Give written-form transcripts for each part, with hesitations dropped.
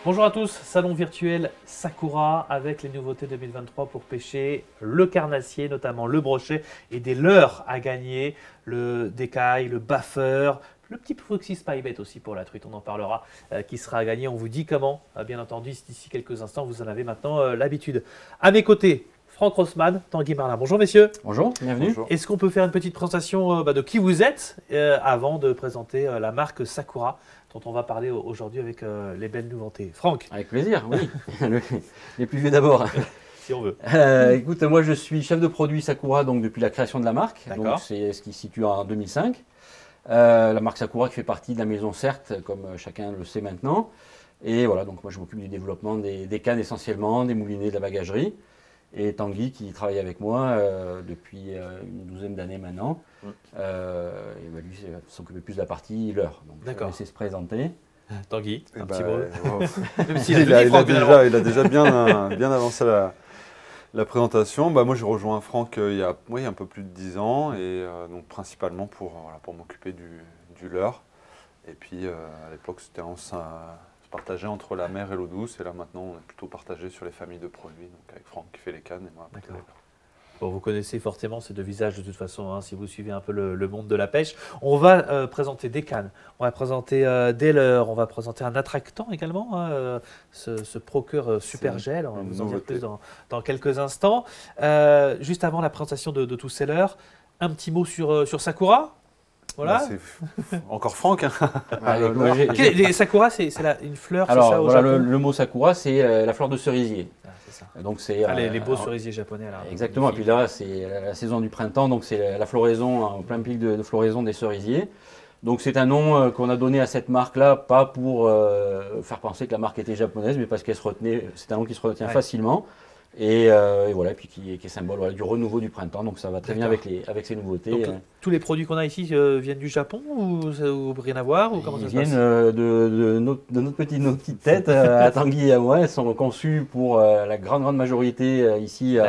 Bonjour à tous, salon virtuel Sakura avec les nouveautés 2023 pour pêcher le carnassier, notamment le brochet et des leurres à gagner, le décaille, le baffer, le petit Foxy Spybait aussi pour la truite, on en parlera, qui sera à gagner. On vous dit comment, bien entendu, d'ici quelques instants, vous en avez maintenant l'habitude. À mes côtés, Franck Rossmann, Tanguy Marlin. Bonjour messieurs. Bonjour, bienvenue. Bonjour. Est-ce qu'on peut faire une petite présentation de qui vous êtes avant de présenter la marque Sakura dont on va parler aujourd'hui avec les belles nouveautés. Franck. Avec plaisir, oui. Les plus vieux d'abord. Si on veut. Écoute, moi je suis chef de produit Sakura donc, depuis la création de la marque. Donc c'est ce qui se situe en 2005. La marque Sakura qui fait partie de la maison CERT, comme chacun le sait maintenant. Et voilà, donc moi je m'occupe du développement des cannes essentiellement, des moulinets, de la bagagerie. Et Tanguy qui travaille avec moi depuis une douzaine d'années maintenant. Et lui s'occupe plus de la partie leurre. Donc je vais laisser se présenter. Tanguy, un petit mot. Même il a déjà bien avancé la présentation. Moi j'ai rejoint Franck il y a un peu plus de 10 ans et donc principalement pour m'occuper du leurre. Et puis à l'époque c'était partagé entre la mer et l'eau douce, et là maintenant on est plutôt partagé sur les familles de produits, donc avec Franck qui fait les cannes et moi. Bon, vous connaissez forcément ces deux visages de toute façon, hein, si vous suivez un peu le monde de la pêche. On va présenter des cannes, on va présenter des leurres, on va présenter un attractant également, hein, ce Procure Super Gel, on va vous en dire plus dans quelques instants. Juste avant la présentation de tous ces leurres, un petit mot sur Sakura. Voilà. C'est encore Franck. Hein. Les Sakura, c'est une fleur. Alors ça, voilà, le mot Sakura, c'est la fleur de cerisier. Ça. Donc c'est les beaux cerisiers japonais là. Exactement. Et puis là, c'est la saison du printemps, donc c'est la floraison, en plein pic de floraison des cerisiers. Donc c'est un nom qu'on a donné à cette marque-là, pas pour faire penser que la marque était japonaise, mais parce qu'elle se retenait. C'est un nom qui se retient facilement. Et voilà, puis qui est symbole du renouveau du printemps, donc ça va très bien avec ces nouveautés. Donc, tous les produits qu'on a ici viennent du Japon ou rien à voir ou comment ça se passe? Ils viennent de nos petites têtes, à Tanguy et à moi. Elles sont conçues pour la grande majorité ici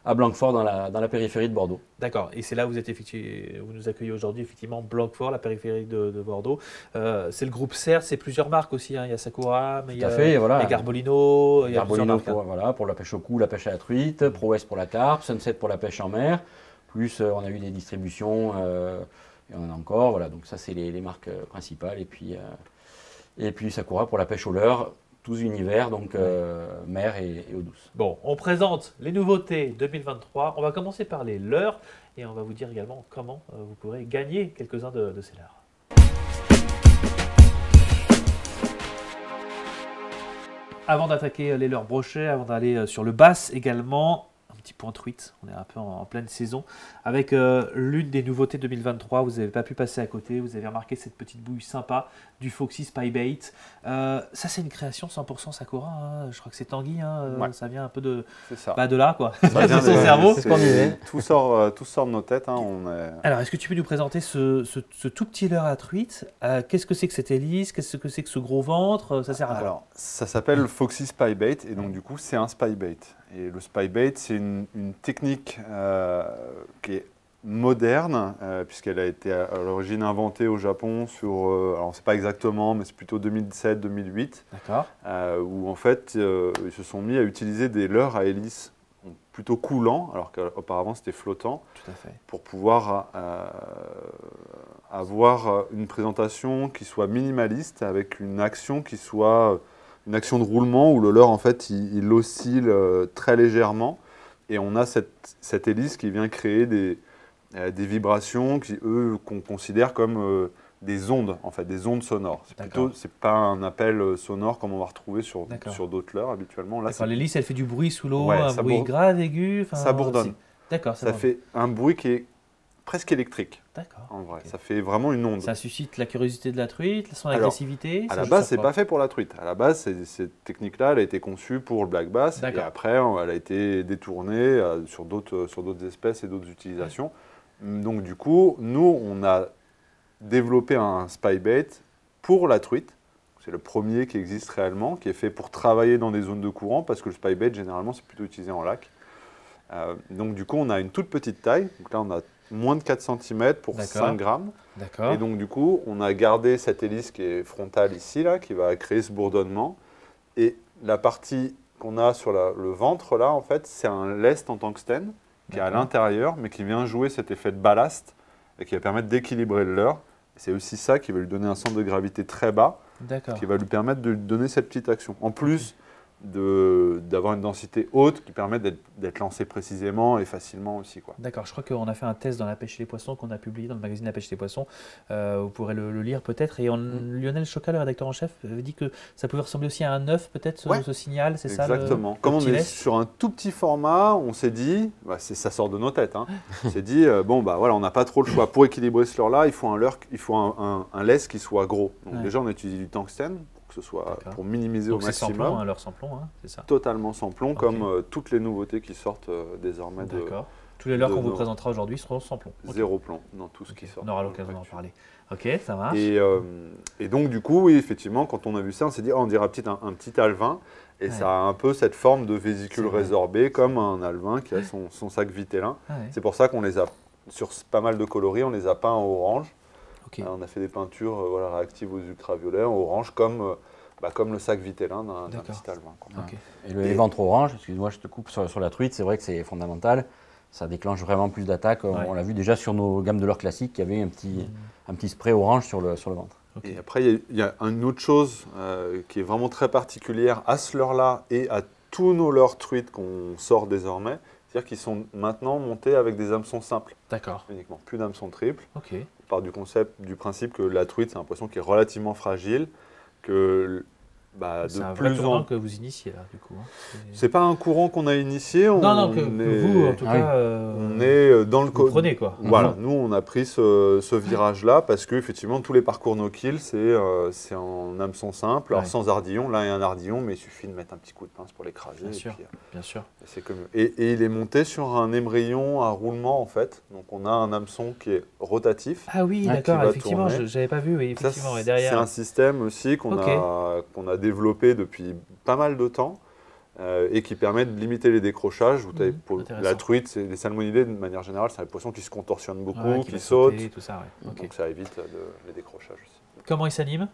à Blanquefort, dans la périphérie de Bordeaux. D'accord, et c'est là où vous nous accueillez aujourd'hui, effectivement, Blanquefort, la périphérie de Bordeaux. C'est le groupe CERT, c'est plusieurs marques aussi, hein. Il y a Sakura, mais il y a Garbolino, il y a plusieurs marques. Pour la pêche au cou, la pêche à la truite, ProWest pour la carpe, Sunset pour la pêche en mer, plus on a eu des distributions, et on en a encore, voilà, donc ça c'est les marques principales, et puis Sakura pour la pêche au leurre. Tous univers, donc mer et eau douce. Bon, on présente les nouveautés 2023. On va commencer par les leurres et on va vous dire également comment vous pourrez gagner quelques-uns de ces leurres. Avant d'attaquer les leurres brochets, avant d'aller sur le bass également, un petit point truite, on est un peu en pleine saison, avec l'une des nouveautés 2023, vous n'avez pas pu passer à côté, vous avez remarqué cette petite bouille sympa du Foxy Spybait. Ça c'est une création 100% Sakura, hein. Je crois que c'est Tanguy, hein. Ça vient un peu de là, quoi. Ça vient de son cerveau. C'est ce qu'on disait. Tout sort de nos têtes. Hein. Alors est-ce que tu peux nous présenter ce tout petit leurre à truite? Qu'est-ce que c'est que cette hélice? Qu'est-ce que c'est que ce gros ventre? Ça sert à quoi? Alors, ça s'appelle Foxy Spybait et donc du coup c'est un spybait. Et le spybait c'est une technique qui est moderne puisqu'elle a été à l'origine inventée au Japon alors c'est pas exactement mais c'est plutôt 2007-2008. D'accord. Où en fait ils se sont mis à utiliser des leurres à hélice plutôt coulants alors qu'auparavant c'était flottant. Tout à fait. Pour pouvoir avoir une présentation qui soit minimaliste avec une action qui soit une action de roulement où le leurre en fait il oscille très légèrement et on a cette hélice qui vient créer des vibrations qu'on considère comme des ondes, en fait, des ondes sonores. C'est pas un appel sonore comme on va retrouver sur d'autres leurres habituellement. Là, l'hélice, elle fait du bruit sous l'eau, un bruit grave, aigu. Ça bourdonne. D'accord. Ça fait un bruit qui est presque électrique. D'accord. En vrai, ça fait vraiment une onde. Ça suscite la curiosité de la truite, son agressivité. À la base, c'est pas fait pour la truite. À la base, cette technique-là, elle a été conçue pour le black bass. Et après, elle a été détournée sur d'autres espèces et d'autres utilisations. Donc du coup, nous, on a développé un spybait pour la truite. C'est le premier qui existe réellement, qui est fait pour travailler dans des zones de courant, parce que le spybait, généralement, c'est plutôt utilisé en lac. Donc du coup, on a une toute petite taille. Donc là, on a moins de 4 cm pour 5 grammes. Et donc du coup, on a gardé cette hélice qui est frontale ici, là, qui va créer ce bourdonnement. Et la partie qu'on a sur le ventre, là, en fait, c'est un lest en tungstène qui est à l'intérieur, mais qui vient jouer cet effet de ballast et qui va permettre d'équilibrer le leurre. C'est aussi ça qui va lui donner un centre de gravité très bas, qui va lui permettre de lui donner cette petite action. En plus d'avoir une densité haute qui permet d'être lancé précisément et facilement aussi. D'accord, je crois qu'on a fait un test dans La Pêche et les Poissons qu'on a publié dans le magazine La Pêche et les Poissons. Vous pourrez le lire peut-être. Et Lionel Choca, le rédacteur en chef, avait dit que ça pouvait ressembler aussi à un œuf peut-être, ce signal, c'est ça? Exactement. Comme on est sur un tout petit format, on s'est dit, ça sort de nos têtes, hein, on s'est dit, voilà, on n'a pas trop le choix. Pour équilibrer ce leurre-là, il faut un lest qui soit gros. Donc déjà, on a utilisé du tungstène. Ce soit pour minimiser au maximum. Donc c'est sans plomb, leur sans plomb, c'est ça? Totalement sans plomb, comme toutes les nouveautés qui sortent désormais. D'accord. Tous les leurres qu'on vous présentera aujourd'hui seront sans plomb. Zéro plomb dans tout ce qui sort. On aura l'occasion d'en parler. Ok, ça marche. Et donc du coup, oui, effectivement, quand on a vu ça, on s'est dit, on dirait un petit alevin. Et ça a un peu cette forme de vésicule résorbée, comme un alevin qui a son sac vitellin. C'est pour ça qu'on les a, sur pas mal de coloris, on les a peints en orange. On a fait des peintures réactives aux ultraviolets en orange, comme le sac vitellin d'un petit alevin. Et les ventres orange, excuse-moi, je te coupe sur la truite, c'est vrai que c'est fondamental. Ça déclenche vraiment plus d'attaques. On l'a vu déjà sur nos gammes de leurre classiques, il y avait un petit spray orange sur le ventre. Et après, il y a une autre chose qui est vraiment très particulière à ce leurre-là et à tous nos leurres truites qu'on sort désormais. C'est-à-dire qu'ils sont maintenant montés avec des hameçons simples. D'accord. Uniquement, plus d'hameçons triples. On part du principe que la truite, c'est un poisson qui est relativement fragile, que c'est un vrai tournant que vous initiez là, du coup. C'est pas un courant qu'on a initié. Vous, en tout cas, on est dans le vous prenez quoi. Voilà, nous on a pris ce virage-là parce que effectivement tous les parcours no-kill c'est en hameçon simple, alors sans ardillon. Là il y a un ardillon, mais il suffit de mettre un petit coup de pince pour l'écraser. Bien sûr. C'est comme et il est monté sur un émerillon à roulement en fait. Donc on a un hameçon qui est rotatif. Ah oui, d'accord. Effectivement, je n'avais pas vu. Oui, effectivement, ça, et derrière. C'est un système aussi qu'on a développé depuis pas mal de temps et qui permet de limiter les décrochages. Pour la truite, les salmonidés, de manière générale, c'est des poissons qui se contorsionnent beaucoup, qui sautent. Tout ça, Donc ça évite les décrochages aussi. Comment il s'anime?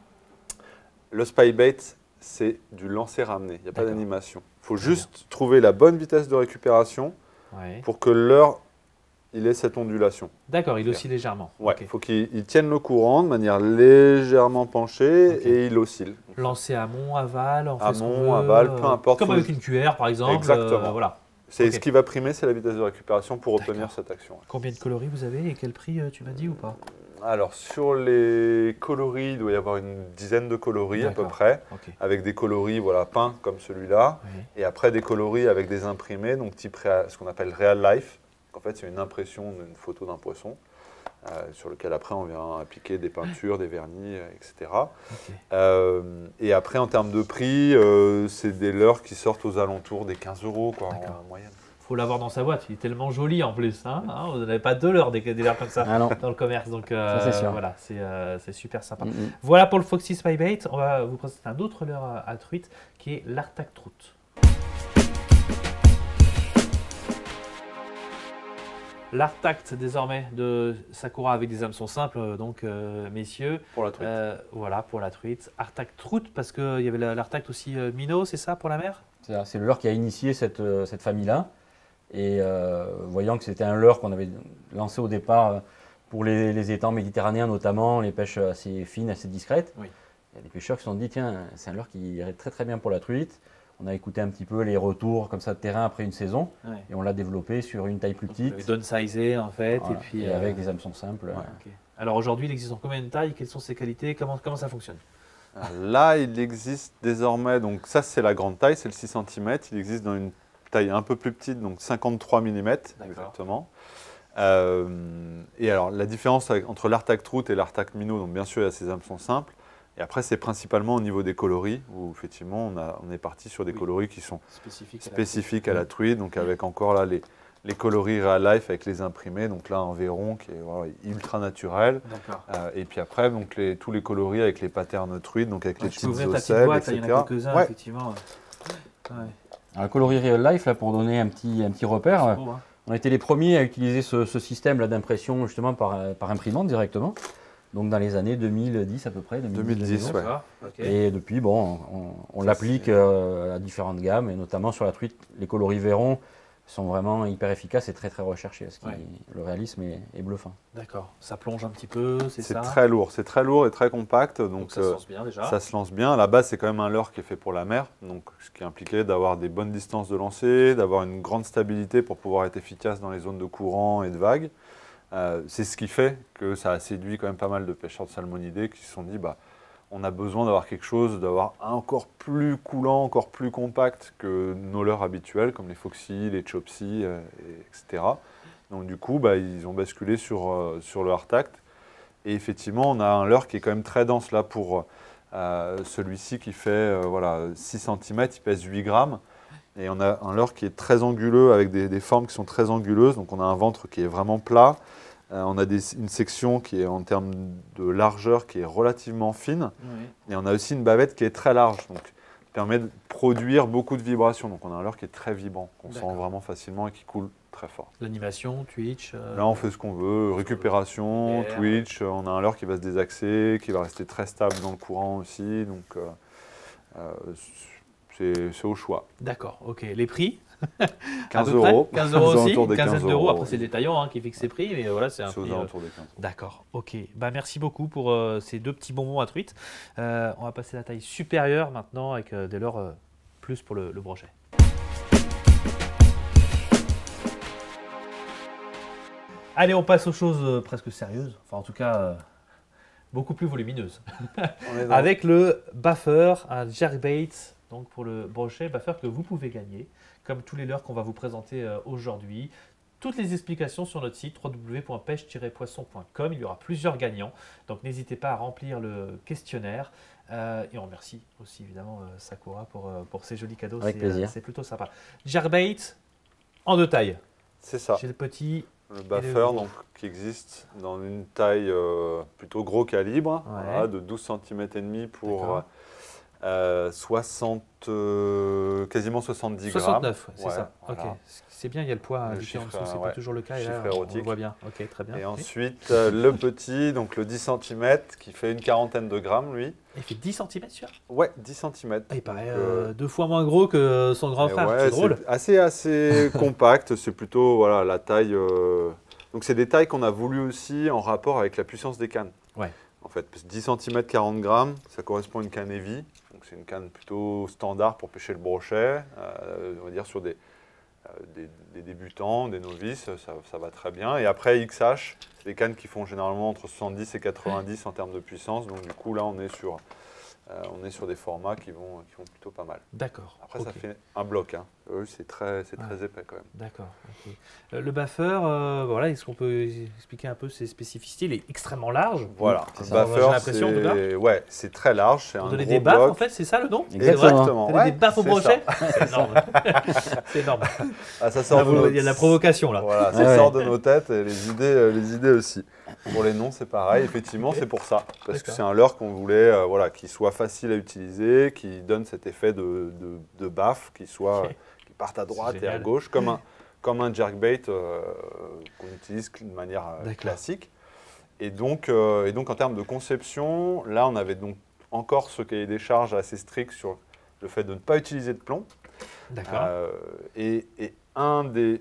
Le spy bait, c'est du lancer-ramener. Il n'y a pas d'animation. Il faut juste trouver la bonne vitesse de récupération pour que le leurre il ait cette ondulation. D'accord, il oscille légèrement. Il faut qu'il tienne le courant de manière légèrement penchée et il oscille. Lancer amont, aval, amont, aval, peu importe. Comme avec une cuillère par exemple. Exactement. Voilà. Ce qui va primer, c'est la vitesse de récupération pour obtenir cette action. Combien de coloris vous avez et quel prix tu m'as dit ou pas? Alors sur les coloris, il doit y avoir une dizaine de coloris à peu près, avec des coloris peints comme celui-là, et après des coloris avec des imprimés, donc type ce qu'on appelle real life. En fait, c'est une impression d'une photo d'un poisson sur lequel après on vient appliquer des peintures, des vernis, etc. Et après, en termes de prix, c'est des leurres qui sortent aux alentours des 15 € en moyenne. Il faut l'avoir dans sa boîte, il est tellement joli en plus. Vous n'avez pas deux leurres, des leurres comme ça dans le commerce. Donc voilà, c'est super sympa. Voilà pour le Foxy Spy Bait. On va vous présenter un autre leurre à truite qui est l'Arctac Trout. L'Artact désormais de Sakura avec des hameçons simples, donc messieurs. Pour la truite. Voilà, pour la truite. Artact Trout, parce qu'il y avait l'Artact aussi minot, c'est ça pour la mer? C'est le leurre qui a initié cette famille-là. Et voyant que c'était un leurre qu'on avait lancé au départ pour les étangs méditerranéens, notamment les pêches assez fines, assez discrètes, il y a des pêcheurs qui se sont dit tiens, c'est un leurre qui irait très très bien pour la truite. On a écouté un petit peu les retours comme ça de terrain après une saison et on l'a développé sur une taille plus petite. Vous downsizé en fait et avec des hameçons simples. Alors aujourd'hui, il existe en combien de tailles? Quelles sont ses qualités? Comment ça fonctionne? Là, il existe désormais, donc ça c'est la grande taille, c'est le 6 cm. Il existe dans une taille un peu plus petite, donc 53 mm exactement. Et alors la différence entre l'Arctac Trout et l'Arctac minot, donc bien sûr il y a ces hameçons simples. Et après, c'est principalement au niveau des coloris, où effectivement, on est parti sur des coloris qui sont spécifiques à la truite, donc avec encore là les coloris Real Life avec les imprimés, donc là un Véron qui est ultra naturel. Et puis après, donc tous les coloris avec les patterns truites, donc avec les petites ocelles, etc. Il y en a quelques-uns, effectivement. Alors, le coloris Real Life, là, pour donner un petit repère, on a été les premiers à utiliser ce système d'impression justement par imprimante directement. Donc dans les années 2010 à peu près. 2010, ouais. Et depuis, bon, on l'applique à différentes gammes, et notamment sur la truite, les coloris Véron sont vraiment hyper efficaces et très très recherchés. Le réalisme est bluffant. D'accord. Ça plonge un petit peu, c'est ça? C'est très lourd et très compact. Donc ça se lance bien déjà. Ça se lance bien. À la base, c'est quand même un leurre qui est fait pour la mer, donc ce qui impliquait d'avoir des bonnes distances de lancer, d'avoir une grande stabilité pour pouvoir être efficace dans les zones de courant et de vagues. C'est ce qui fait que ça a séduit quand même pas mal de pêcheurs de salmonidés qui se sont dit on a besoin d'avoir quelque chose, d'avoir encore plus coulant, encore plus compact que nos leurres habituels, comme les Foxy, les Chopsy, etc. Donc du coup, ils ont basculé sur le Hardtact. Et effectivement, on a un leurre qui est quand même très dense là pour celui-ci qui fait 6 cm, il pèse 8 grammes. Et on a un leurre qui est très anguleux, avec des formes qui sont très anguleuses. Donc on a un ventre qui est vraiment plat. On a une section qui est en termes de largeur qui est relativement fine. Et on a aussi une bavette qui est très large. Donc qui permet de produire beaucoup de vibrations. Donc on a un leurre qui est très vibrant, qu'on sent vraiment facilement et qui coule très fort. L'animation, Twitch. Là on fait ce qu'on veut, récupération, Twitch. On a un leurre qui va se désaxer, qui va rester très stable dans le courant aussi. Donc c'est au choix. D'accord, ok. Les prix 15 €. 15 € aussi, une quinzaine d'euros. Après, c'est le détaillant qui fixe ses prix, mais voilà, c'est un prix. Aux alentours des 15 €. D'accord, ok. Merci beaucoup pour ces deux petits bonbons à truite. On va passer à la taille supérieure maintenant avec des leurres plus pour le brochet. Allez, on passe aux choses presque sérieuses. Enfin, en tout cas, beaucoup plus volumineuses. Avec le buffer, un jerkbait. Donc pour le brochet, buffer que vous pouvez gagner, comme tous les leurres qu'on va vous présenter aujourd'hui. Toutes les explications sur notre site www.pêche-poisson.com. Il y aura plusieurs gagnants, donc n'hésitez pas à remplir le questionnaire. Et on remercie aussi évidemment Sakura pour ces jolis cadeaux. Avec plaisir. C'est plutôt sympa. Jerkbait en deux tailles. C'est ça. J'ai le petit. Le buffer qui existe dans une taille plutôt gros calibre, de 12 cm et demi pour quasiment 70 grammes. 69, c'est ça. Voilà. Ok, c'est bien, il y a le poids indiqué en dessous, c'est pas toujours le cas. Et là, on le voit bien. Ok, très bien. Et ensuite, le petit, donc le 10 cm, qui fait une quarantaine de grammes, lui. Il fait 10 cm, sûr? Ouais, 10 cm. Il paraît 2 fois moins gros que son grand frère, c'est drôle. Assez compact, c'est plutôt la taille. Donc c'est des tailles qu'on a voulu aussi en rapport avec la puissance des cannes. Ouais. En fait, 10 cm, 40 grammes, ça correspond à une canne heavy. Donc c'est une canne plutôt standard pour pêcher le brochet. On va dire sur des débutants, des novices, ça va très bien. Et après, XH, c'est des cannes qui font généralement entre 70 et 90 en termes de puissance. Donc du coup, là, on est sur des formats qui vont plutôt pas mal. D'accord. Après, ça fait un bloc. C'est très épais quand même. D'accord. Okay. Le buffer, est-ce qu'on peut expliquer un peu ses spécificités? Il est extrêmement large. Voilà. Le buffer, c'est très large. C'est un gros des baffes, en fait, c'est ça le nom? Exactement. Des baffes au brochet? C'est énorme. C'est énorme. Ça sort il y a de la provocation là. Voilà, ça sort de nos têtes et les idées aussi. Pour les noms, c'est pareil. Effectivement, c'est pour ça. Parce que c'est un leurre qu'on voulait qui soit facile à utiliser, qui donne cet effet de baffe, qui parte à droite et à gauche, comme un jerkbait qu'on utilise de manière classique. Et donc, en termes de conception, là, on avait donc encore ce cahier des charges assez strict sur le fait de ne pas utiliser de plomb. D'accord. Et un des...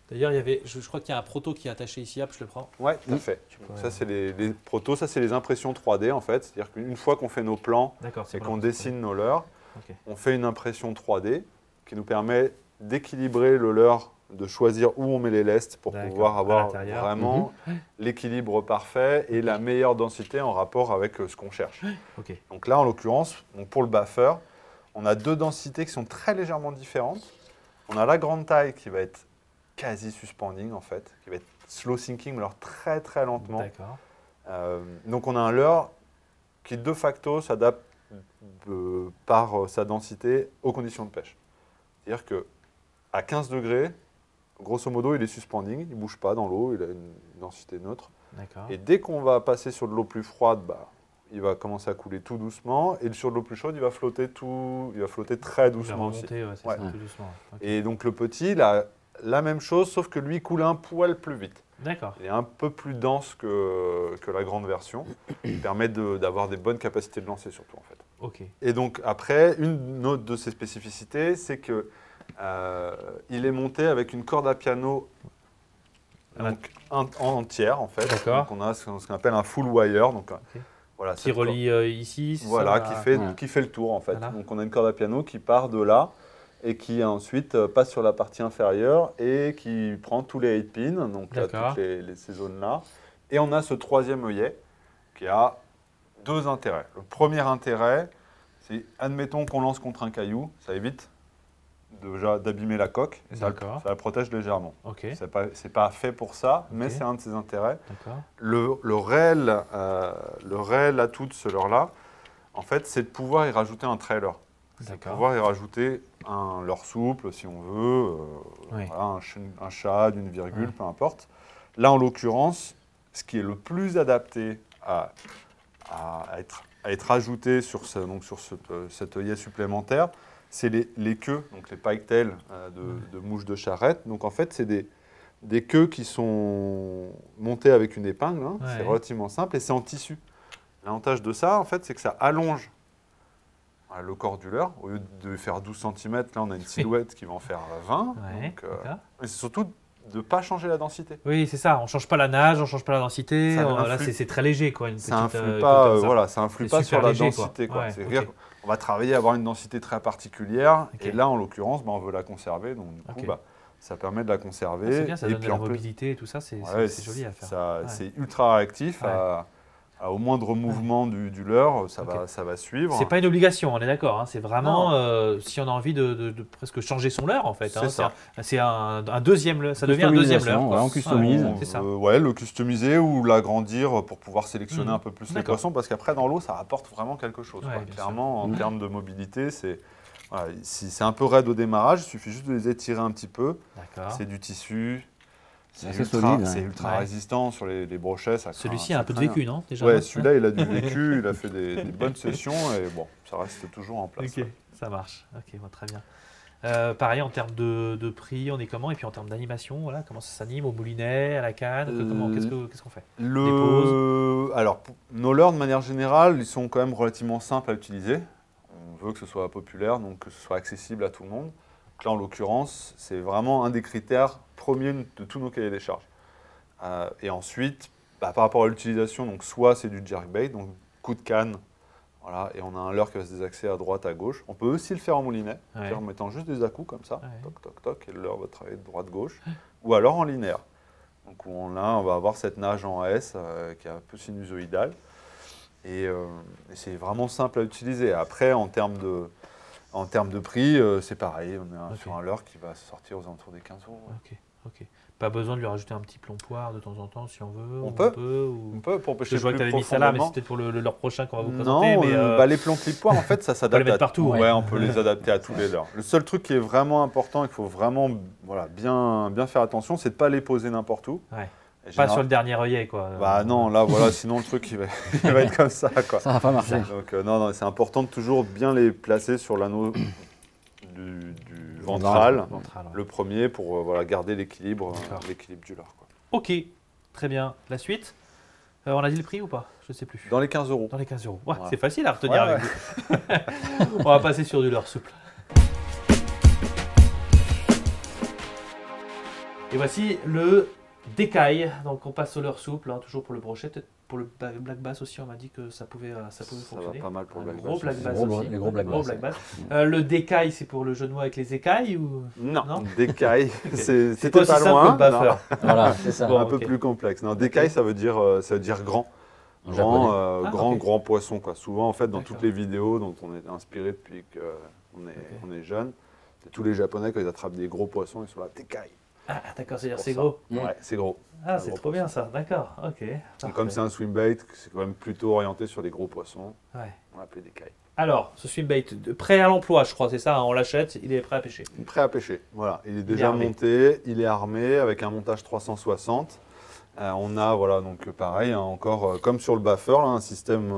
D'ailleurs, je crois qu'il y a un proto qui est attaché ici, hop, je le prends. Oui, tout à fait. Ça, c'est les protos, ça, c'est les impressions 3D en fait. C'est-à-dire qu'une fois qu'on fait nos plans et qu'on dessine nos leurres, on fait une impression 3D qui nous permet d'équilibrer le leurre, de choisir où on met les lestes pour pouvoir avoir vraiment l'équilibre parfait et la meilleure densité en rapport avec ce qu'on cherche. Donc là, en l'occurrence, pour le buffer, on a deux densités qui sont très légèrement différentes. On a la grande taille qui va être quasi suspending en fait, qui va être slow sinking, mais alors très très lentement. Donc on a un leurre qui de facto s'adapte par sa densité aux conditions de pêche. C'est-à-dire qu'à 15 degrés, grosso modo, il est suspending, il ne bouge pas dans l'eau, il a une densité neutre. Et dès qu'on va passer sur de l'eau plus froide, il va commencer à couler tout doucement. Et sur de l'eau plus chaude, il va flotter très doucement aussi. Tout doucement. Et donc le petit, il a la même chose, sauf que lui coule un poil plus vite. D'accord. Il est un peu plus dense que la grande version. Il permet d'avoir des bonnes capacités de lancer surtout en fait. Ok. Et donc après, une autre de ses spécificités, c'est que il est monté avec une corde à piano donc, entière en fait. D'accord. Donc on a ce qu'on appelle un full wire. Donc, voilà, qui relie ici. Voilà, qui fait le tour en fait. Voilà. Donc on a une corde à piano qui part de là et qui ensuite passe sur la partie inférieure et qui prend tous les 8 pins, donc là, toutes ces zones-là. Et on a ce troisième œillet qui a deux intérêts. Le premier intérêt, c'est admettons qu'on lance contre un caillou, ça évite déjà d'abîmer la coque et ça la protège légèrement. Okay. C'est pas fait pour ça, mais c'est un de ses intérêts. Le réel atout de ce leurre-là, en fait, c'est de pouvoir y rajouter un trailer. C'est pouvoir y rajouter un leurre souple, si on veut, voilà, un shad, une virgule, peu importe. Là, en l'occurrence, ce qui est le plus adapté à être ajouté sur cet œillet supplémentaire, c'est les queues, donc les pike-tails de mouches de charrette. Donc en fait, c'est des queues qui sont montées avec une épingle, hein. C'est relativement simple et c'est en tissu. L'avantage de ça, en fait, c'est que ça allonge le corps du leurre. Au lieu de faire 12 cm, là, on a une silhouette qui va en faire 20. Mais c'est surtout de ne pas changer la densité. Oui, c'est ça. On ne change pas la nage, on ne change pas la densité. Là, c'est très léger, quoi. Ça influe pas, ça influe pas sur la densité, quoi. C'est-à-dire qu'on va travailler à avoir une densité très particulière. Et là, en l'occurrence, on veut la conserver. Donc, du coup, ça permet de la conserver. C'est bien, ça donne de la mobilité et tout ça. C'est joli à faire. C'est ultra réactif. Au moindre mouvement du leurre, ça va suivre. C'est pas une obligation, on est d'accord. Hein. C'est vraiment si on a envie de presque changer son leurre, en fait. C'est un deuxième leurre. Ça devient un deuxième leurre. On customise. Le customiser ou l'agrandir pour pouvoir sélectionner un peu plus les poissons. Parce qu'après, dans l'eau, ça apporte vraiment quelque chose. Clairement, en termes de mobilité, c'est un peu raide au démarrage. Il suffit juste de les étirer un petit peu. C'est du tissu. C'est ultra résistant sur les brochets. Celui-ci a un peu de vécu, non déjà? Ouais, celui-là, il a du vécu, il a fait des bonnes sessions et bon, ça reste toujours en place. Ok, ça marche. Ok, très bien. Pareil, en termes de prix, on est comment? Et puis en termes d'animation, voilà, comment ça s'anime au moulinet, à la canne? Qu'est-ce qu'on fait? Alors, nos leurres, de manière générale, ils sont quand même relativement simples à utiliser. On veut que ce soit populaire, donc que ce soit accessible à tout le monde. Donc là, en l'occurrence, c'est vraiment un des critères premiers de tous nos cahiers des charges. Et ensuite, par rapport à l'utilisation, donc soit c'est du jerkbait, donc coup de canne, voilà, et on a un leurre qui va se désaxer à droite, à gauche. On peut aussi le faire en moulinet, en mettant juste des à-coups comme ça, toc, toc, toc, et le leurre va travailler de droite-gauche, ou alors en linéaire. Donc on va avoir cette nage en S qui est un peu sinusoïdale, et c'est vraiment simple à utiliser. Après, en termes de prix, c'est pareil, on est sur un leurre qui va sortir aux alentours des 15 €. Ok. Pas besoin de lui rajouter un petit plomboir de temps en temps si on veut. On peut pour pêcher. Je vois que tu avais mis ça là, mais c'est peut-être pour le leurre prochain qu'on va vous présenter. Non, les plombs clip-poire, en fait, ça s'adapte à partout. On peut les adapter à tous les leurres. Le seul truc qui est vraiment important et qu'il faut vraiment bien faire attention, c'est de ne pas les poser n'importe où. Pas sur le dernier œillet, quoi. Non, là, voilà, sinon le truc il va être comme ça, quoi. Ça va pas marcher. Donc non, c'est important de toujours bien les placer sur l'anneau du ventral, le premier, pour garder l'équilibre du leurre, quoi. Ok, très bien. La suite, on a dit le prix ou pas? Je ne sais plus. Dans les 15 €. Dans les 15 €. Ouais, c'est facile à retenir avec vous. On va passer sur du leurre souple. Et voici le décaille. Donc on passe au leurre souple, toujours pour le brochet. Pour le black bass aussi, on m'a dit que ça pouvait fonctionner. Ça va pas mal pour le gros black bass aussi. Les gros black bass. Le décaille, c'est pour le jeu de mots avec les écailles ou... Non, décaille, c'était pas pas loin. Voilà, c'est ça. Un peu plus complexe. Non, décaille, ça veut dire grand. Grand poisson, quoi. Souvent, en fait, dans toutes les vidéos dont on est inspiré depuis qu'on est jeune, tous les Japonais, quand ils attrapent des gros poissons, ils sont là, décaille. Ah, d'accord, c'est-à-dire c'est gros. Ouais, c'est gros. Ah, c'est trop bien ça, d'accord, ok. Donc, comme c'est un swim bait, c'est quand même plutôt orienté sur les gros poissons. On l'appelle décaille. Alors, ce swim bait, prêt à l'emploi, je crois, c'est ça, on l'achète, il est prêt à pêcher. Prêt à pêcher, voilà. Il est déjà monté, il est armé avec un montage 360. On a, donc pareil, encore comme sur le buffer, un système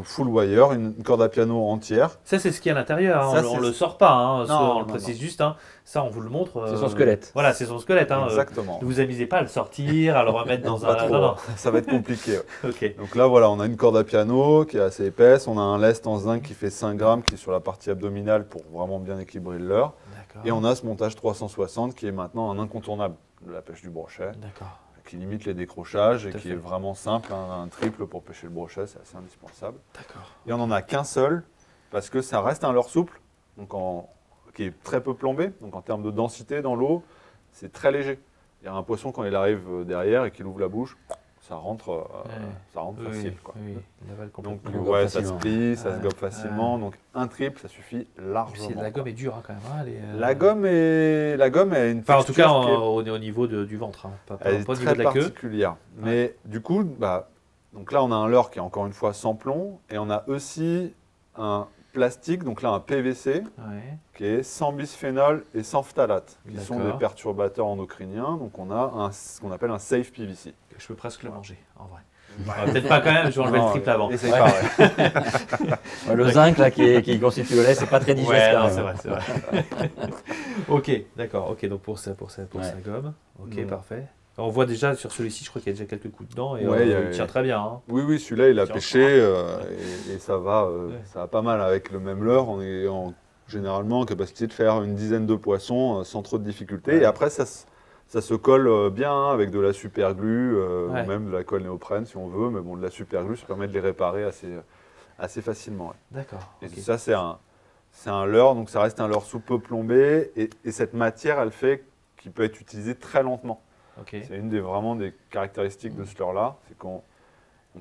full wire, une corde à piano entière. Ça, c'est ce qu'il y a à l'intérieur. Hein. On ne le sort pas. Hein. On le précise juste. Hein. Ça, on vous le montre. C'est son squelette. Voilà, c'est son squelette. Hein. Exactement. Ne vous amusez pas à le sortir, à le remettre dans un. Non. Ça va être compliqué. Ok. Donc là, voilà, on a une corde à piano qui est assez épaisse. On a un lest en zinc qui fait 5 grammes, qui est sur la partie abdominale pour vraiment bien équilibrer le leurre. Et on a ce montage 360 qui est maintenant un incontournable de la pêche du brochet. D'accord. Qui limite les décrochages et qui est vraiment simple. Un triple pour pêcher le brochet, c'est assez indispensable. D'accord. Et on n'en a qu'un seul parce que ça reste un leurre souple, donc qui est très peu plombé. Donc en termes de densité dans l'eau, c'est très léger. Il y a un poisson quand il arrive derrière et qu'il ouvre la bouche, ça rentre facile. Quoi. Oui. Donc ouais, ça se plie, ça se gobe facilement. Donc un triple, ça suffit largement. La gomme est dure hein, quand même. Hein, La gomme est une en tout cas au niveau du ventre, hein, pas elle est au très niveau de la queue. particulière. Mais du coup, donc là on a un leurre qui est encore une fois sans plomb et on a aussi un plastique, donc là un PVC, qui est sans bisphénol et sans phtalate, qui sont des perturbateurs endocriniens. Donc on a ce qu'on appelle un safe PVC. Je peux presque le manger, en vrai. Peut-être pas quand même, je vais enlever le triple avant. C'est pareil. Le zinc là, qui constitue le lait, c'est pas très digeste. C'est vrai. Ok, d'accord. Ok, donc pour sa gomme. Ok, parfait. On voit déjà sur celui-ci, je crois qu'il y a déjà quelques coups dedans et il tient très bien. Hein. Oui, celui-là il a pêché et ça va pas mal avec le même leurre. On est généralement en capacité de faire une dizaine de poissons sans trop de difficultés. Et après ça se colle bien avec de la super glue, ou même de la colle néoprène si on veut. Mais bon, de la super glue, ça permet de les réparer assez facilement. Ouais. D'accord. Et ça c'est un leurre, donc ça reste un leurre souple peu plombé. Et cette matière, elle fait qu'il peut être utilisé très lentement. Okay. C'est une des caractéristiques de ce leurre-là, c'est qu'on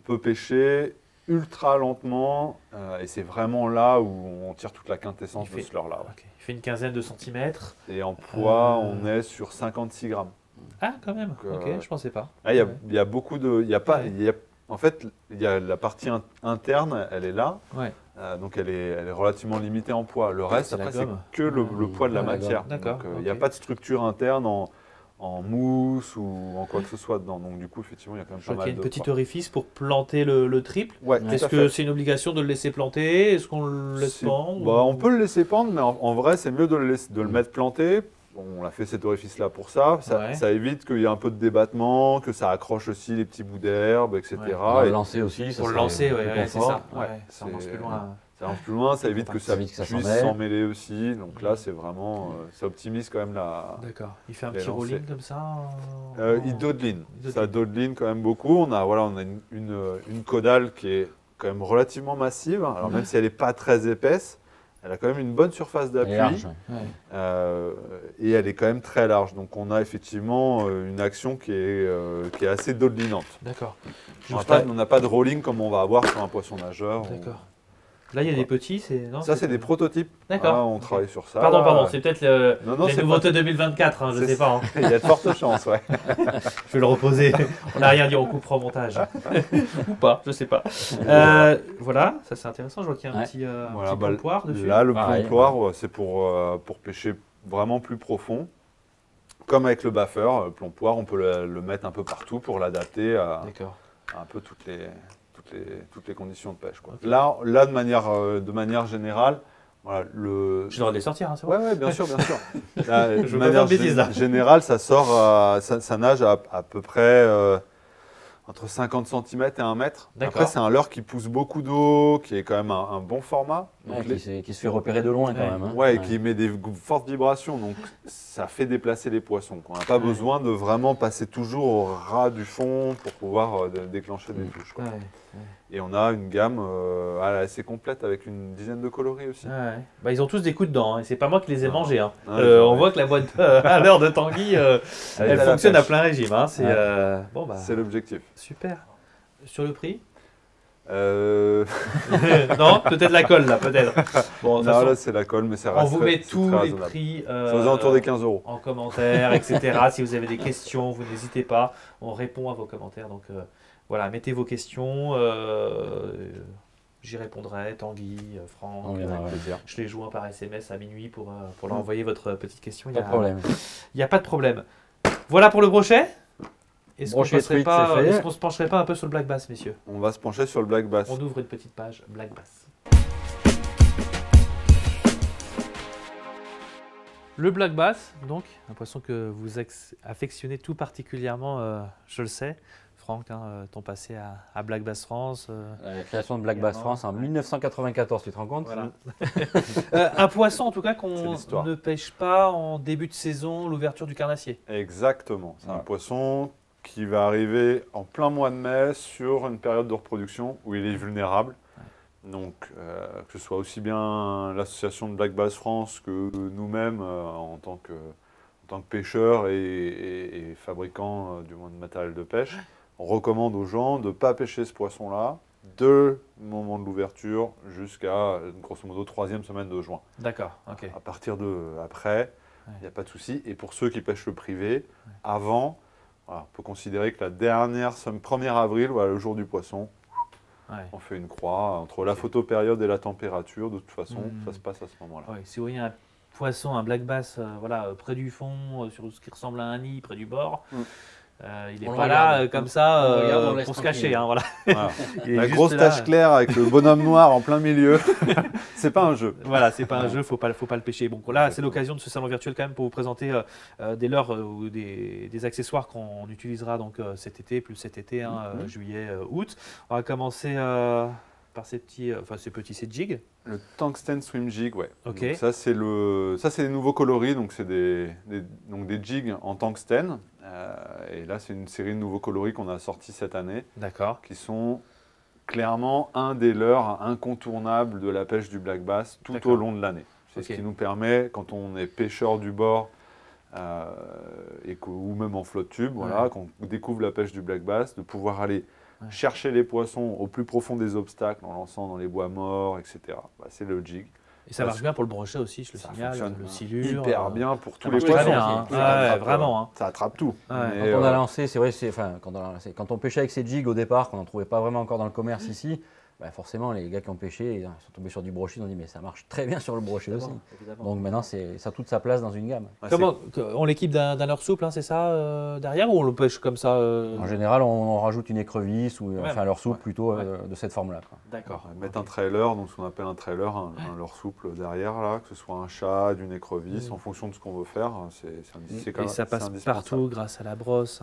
peut pêcher ultra lentement et c'est vraiment là où on tire toute la quintessence de ce leurre-là. Ouais. Okay. Il fait une quinzaine de centimètres. Et en poids, on est sur 56 grammes. Ah, quand même. Donc, ok, je pensais pas. Il y a beaucoup de... En fait, il y a la partie interne, elle est là. Ouais. Donc elle est relativement limitée en poids. Le reste, après, c'est que le poids de la matière. D'accord. Il n'y a pas de structure interne en mousse ou en quoi que ce soit dedans. Donc du coup, effectivement, il y a quand même pas mal de... Il y a une petite orifice pour planter le triple. Ouais, est-ce que c'est une obligation de le laisser planter? Est-ce qu'on le laisse pendre On peut le laisser pendre, mais en vrai, c'est mieux de le mettre planté. Bon, on a fait cet orifice-là pour ça. Ça évite qu'il y ait un peu de débattement, que ça accroche aussi les petits bouts d'herbe, etc. Pour le lancer aussi. Pour le lancer, c'est ça. Ça avance plus loin. Ça avance plus loin, ça évite que ça puisse s'en mêler aussi. Donc là, c'est vraiment, ça optimise quand même la. D'accord. Il fait un petit rolling comme ça. Il dodeline. Ça dodeline quand même beaucoup. On a une caudale qui est quand même relativement massive. Alors même si elle n'est pas très épaisse, elle a quand même une bonne surface d'appui. Et elle est quand même très large. Donc on a effectivement une action qui est assez dodelinante. D'accord. On n'a pas de rolling comme on va avoir sur un poisson nageur. D'accord. Là, il y a des petits, ça, c'est des prototypes. D'accord. On travaille sur ça. Pardon, c'est peut-être les nouveautés 2024, hein, je ne sais pas. Hein. Il y a de fortes chances, ouais. Je vais le reposer. On n'a rien dit, on coupera au montage. Ou pas, je ne sais pas. Voilà, ça c'est intéressant. Je vois qu'il y a un petit plomb-poire dessus. Là, le plomb-poire, c'est pour pêcher vraiment plus profond. Comme avec le buffer, le plomb-poire, on peut le mettre un peu partout pour l'adapter à un peu toutes les conditions de pêche. Quoi. Okay. Là de manière générale, voilà, je devrais les sortir, hein, c'est vrai. Ouais, bien sûr. Là, de manière générale, ça nage à peu près entre 50 cm et 1 mètre. Après, c'est un leurre qui pousse beaucoup d'eau, qui est quand même un bon format. Donc qui se fait repérer de loin quand même. Hein. Ouais, et qui met des fortes vibrations. Donc, ça fait déplacer les poissons. On n'a pas besoin de vraiment passer toujours au ras du fond pour pouvoir déclencher des touches. Quoi. Et on a une gamme assez complète avec une dizaine de coloris aussi. Ils ont tous des coups dedans. Hein, et c'est pas moi qui les ai mangés. Hein. On voit que la boîte à l'heure de Tanguy, elle fonctionne à plein régime. Hein. C'est l'objectif. Super. Sur le prix non, peut-être la colle là, peut-être. Bon, non, là c'est la colle, mais ça reste. On vous met tous les prix aux alentours des 15 € en commentaire, etc. Si vous avez des questions, vous n'hésitez pas. On répond à vos commentaires. Donc voilà, mettez vos questions. J'y répondrai. Tanguy, Franck, avec plaisir. Je les joins par SMS à minuit pour leur envoyer votre petite question. Pas de problème. Il n'y a pas de problème. Voilà pour le brochet. est-ce qu'on se pencherait pas un peu sur le Black Bass, messieurs? On va se pencher sur le Black Bass. On ouvre une petite page Black Bass. Le Black Bass, donc, un poisson que vous affectionnez tout particulièrement, je le sais. Franck, ton passé à Black Bass France. La création de Black Bass France en 1994, tu te rends compte? Voilà. Un poisson, en tout cas, qu'on ne pêche pas en début de saison, l'ouverture du carnassier. Exactement. C'est un poisson qui va arriver en plein mois de mai sur une période de reproduction où il est vulnérable. Donc, que ce soit aussi bien l'association de Black Bass France que nous-mêmes en tant que pêcheurs et fabricants du moins de matériel de pêche, on recommande aux gens de ne pas pêcher ce poisson-là de moment de l'ouverture jusqu'à grosso modo 3e semaine de juin. D'accord, ok. À partir de après, il n'y a pas de souci. Et pour ceux qui pêchent le privé, avant, voilà, on peut considérer que la dernière 1er avril, voilà, le jour du poisson, on fait une croix entre la photopériode et la température. De toute façon, ça se passe à ce moment-là. Ouais, si vous voyez un poisson, un Black Bass, près du fond, sur ce qui ressemble à un nid, près du bord, il n'est pas là comme ça pour se cacher. Voilà. La grosse tache claire avec le bonhomme noir en plein milieu, c'est pas un jeu. Voilà, c'est pas un jeu, faut pas le pêcher. Bon, là, c'est l'occasion de ce salon virtuel quand même pour vous présenter des leurres ou des accessoires qu'on utilisera donc cet été, juillet, août. On va commencer par ces petits jig. Le Tungsten Swim Jig, ouais. Ok. Donc ça c'est les nouveaux coloris, donc c'est des jigs en tungstène. Et là c'est une série de nouveaux coloris qu'on a sortis cette année. D'accord. Qui sont clairement un des leurres incontournables de la pêche du Black Bass tout au long de l'année. C'est ce qui nous permet, quand on est pêcheur du bord ou même en flotte tube, voilà, quand on découvre la pêche du Black Bass, de pouvoir aller chercher les poissons au plus profond des obstacles en lançant dans les bois morts, etc. C'est le jig. Et ça marche bien pour le brochet aussi, je le signale, le silure. Hyper bien pour tous les poissons. Vraiment. Ça attrape tout. Quand on a lancé, c'est vrai, quand on pêchait avec ces jigs au départ, qu'on n'en trouvait pas vraiment encore dans le commerce ici, forcément, les gars qui ont pêché, ils sont tombés sur du brochet, ils ont dit mais ça marche très bien sur le brochet aussi. Évidemment. Donc maintenant, ça a toute sa place dans une gamme. Comment on l'équipe d'un leurre souple, c'est ça, derrière, ou on le pêche comme ça En général, on rajoute une écrevisse ou un leurre souple plutôt de cette forme-là. D'accord. Mettre un trailer, donc ce qu'on appelle un trailer, un leurre souple derrière, là, que ce soit un chat, une écrevisse, en fonction de ce qu'on veut faire. Et ça passe partout grâce à la brosse.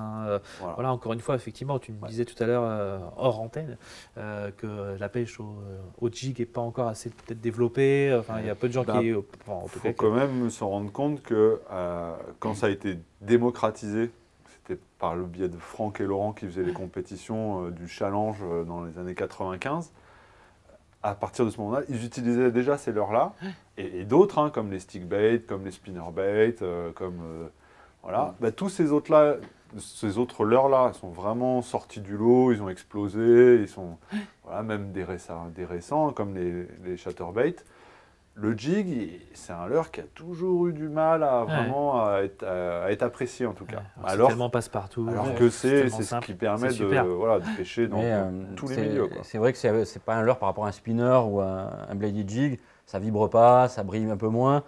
Voilà, encore une fois, effectivement, tu me disais tout à l'heure, hors antenne, que la pêche au jig n'est pas encore assez peut-être développée. Il y a peu de gens qui... Il faut quand même se rendre compte que quand ça a été démocratisé, c'était par le biais de Franck et Laurent qui faisaient les compétitions du challenge dans les années 95. À partir de ce moment-là, ils utilisaient déjà ces leurres-là, et d'autres, comme les stick bait, comme les spinner bait, tous ces autres leurres-là sont vraiment sortis du lot, ils ont explosé, ils sont même des récents comme les chatterbait. Le jig, c'est un leurre qui a toujours eu du mal à être apprécié en tout cas. Alors tellement passe-partout. Alors que c'est ce qui permet de pêcher dans tous les milieux. C'est vrai que c'est pas un leurre par rapport à un spinner ou un bladed jig, ça vibre pas, ça brille un peu moins.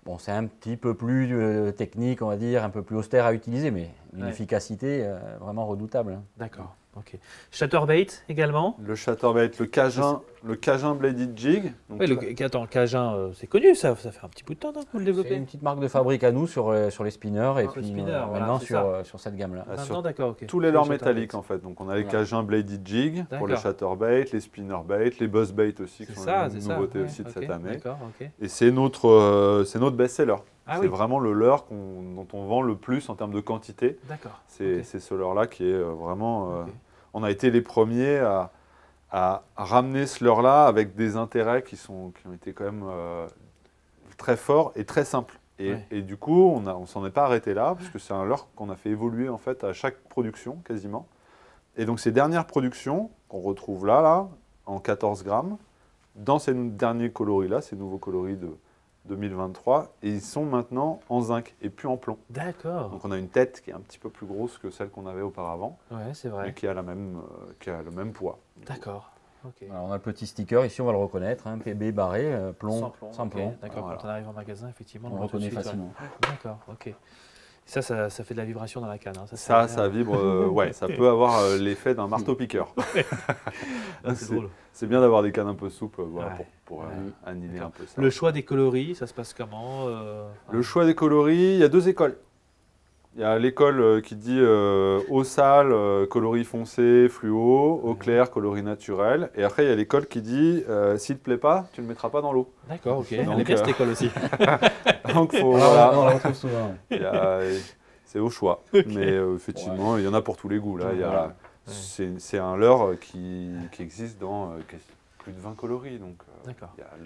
Bon, c'est un petit peu plus technique, on va dire, un peu plus austère à utiliser, mais une efficacité vraiment redoutable. D'accord. Ok. Chatterbait également. Le chatterbait, le Cajun bladed jig. Donc le Cajun, c'est connu, ça fait un petit bout de temps que vous le développez. C'est une petite marque de fabrique à nous sur les spinners et puis maintenant sur cette gamme-là. D'accord, ok. Tous les leurres métalliques en fait. Donc on a les Cajun bladed jig pour les chatterbait, les spinnerbait, les buzzbait aussi qui sont une nouveauté aussi de cette année. Et c'est notre best-seller. C'est vraiment le leurre dont on vend le plus en termes de quantité. D'accord. C'est ce leurre-là qui est vraiment... On a été les premiers à ramener ce leurre-là avec des intérêts qui ont été quand même très forts et très simples. Et du coup, on ne s'en est pas arrêté là, parce que c'est un leurre qu'on a fait évoluer en fait à chaque production quasiment. Et donc ces dernières productions qu'on retrouve là, en 14 grammes, dans ces derniers coloris-là, ces nouveaux coloris de 2023, et ils sont maintenant en zinc et plus en plomb. D'accord. Donc on a une tête qui est un petit peu plus grosse que celle qu'on avait auparavant, c'est vrai. mais qui a le même poids. D'accord. Okay. Alors on a le petit sticker, ici on va le reconnaître, PB barré, plomb, sans plomb. D'accord, quand on arrive en magasin, effectivement, on le reconnaît facilement. D'accord, ok. Ça fait de la vibration dans la canne. Hein. Ça vibre, ouais, ça peut avoir l'effet d'un marteau-piqueur. C'est bien d'avoir des cannes un peu souples pour annihiler un peu ça. Le choix des coloris, ça se passe comment Le choix des coloris, il y a 2 écoles. Il y a l'école qui dit eau sale, coloris foncé, fluo, eau claire, coloris naturel. Et après, il y a l'école qui dit s'il ne te plaît pas, tu ne le mettras pas dans l'eau. D'accord, ok. Elle est bien cette école aussi. Donc, on la retrouve souvent. C'est au choix. Mais effectivement, il y en a pour tous les goûts. Là. C'est un leurre qui existe dans plus de 20 coloris. Donc, il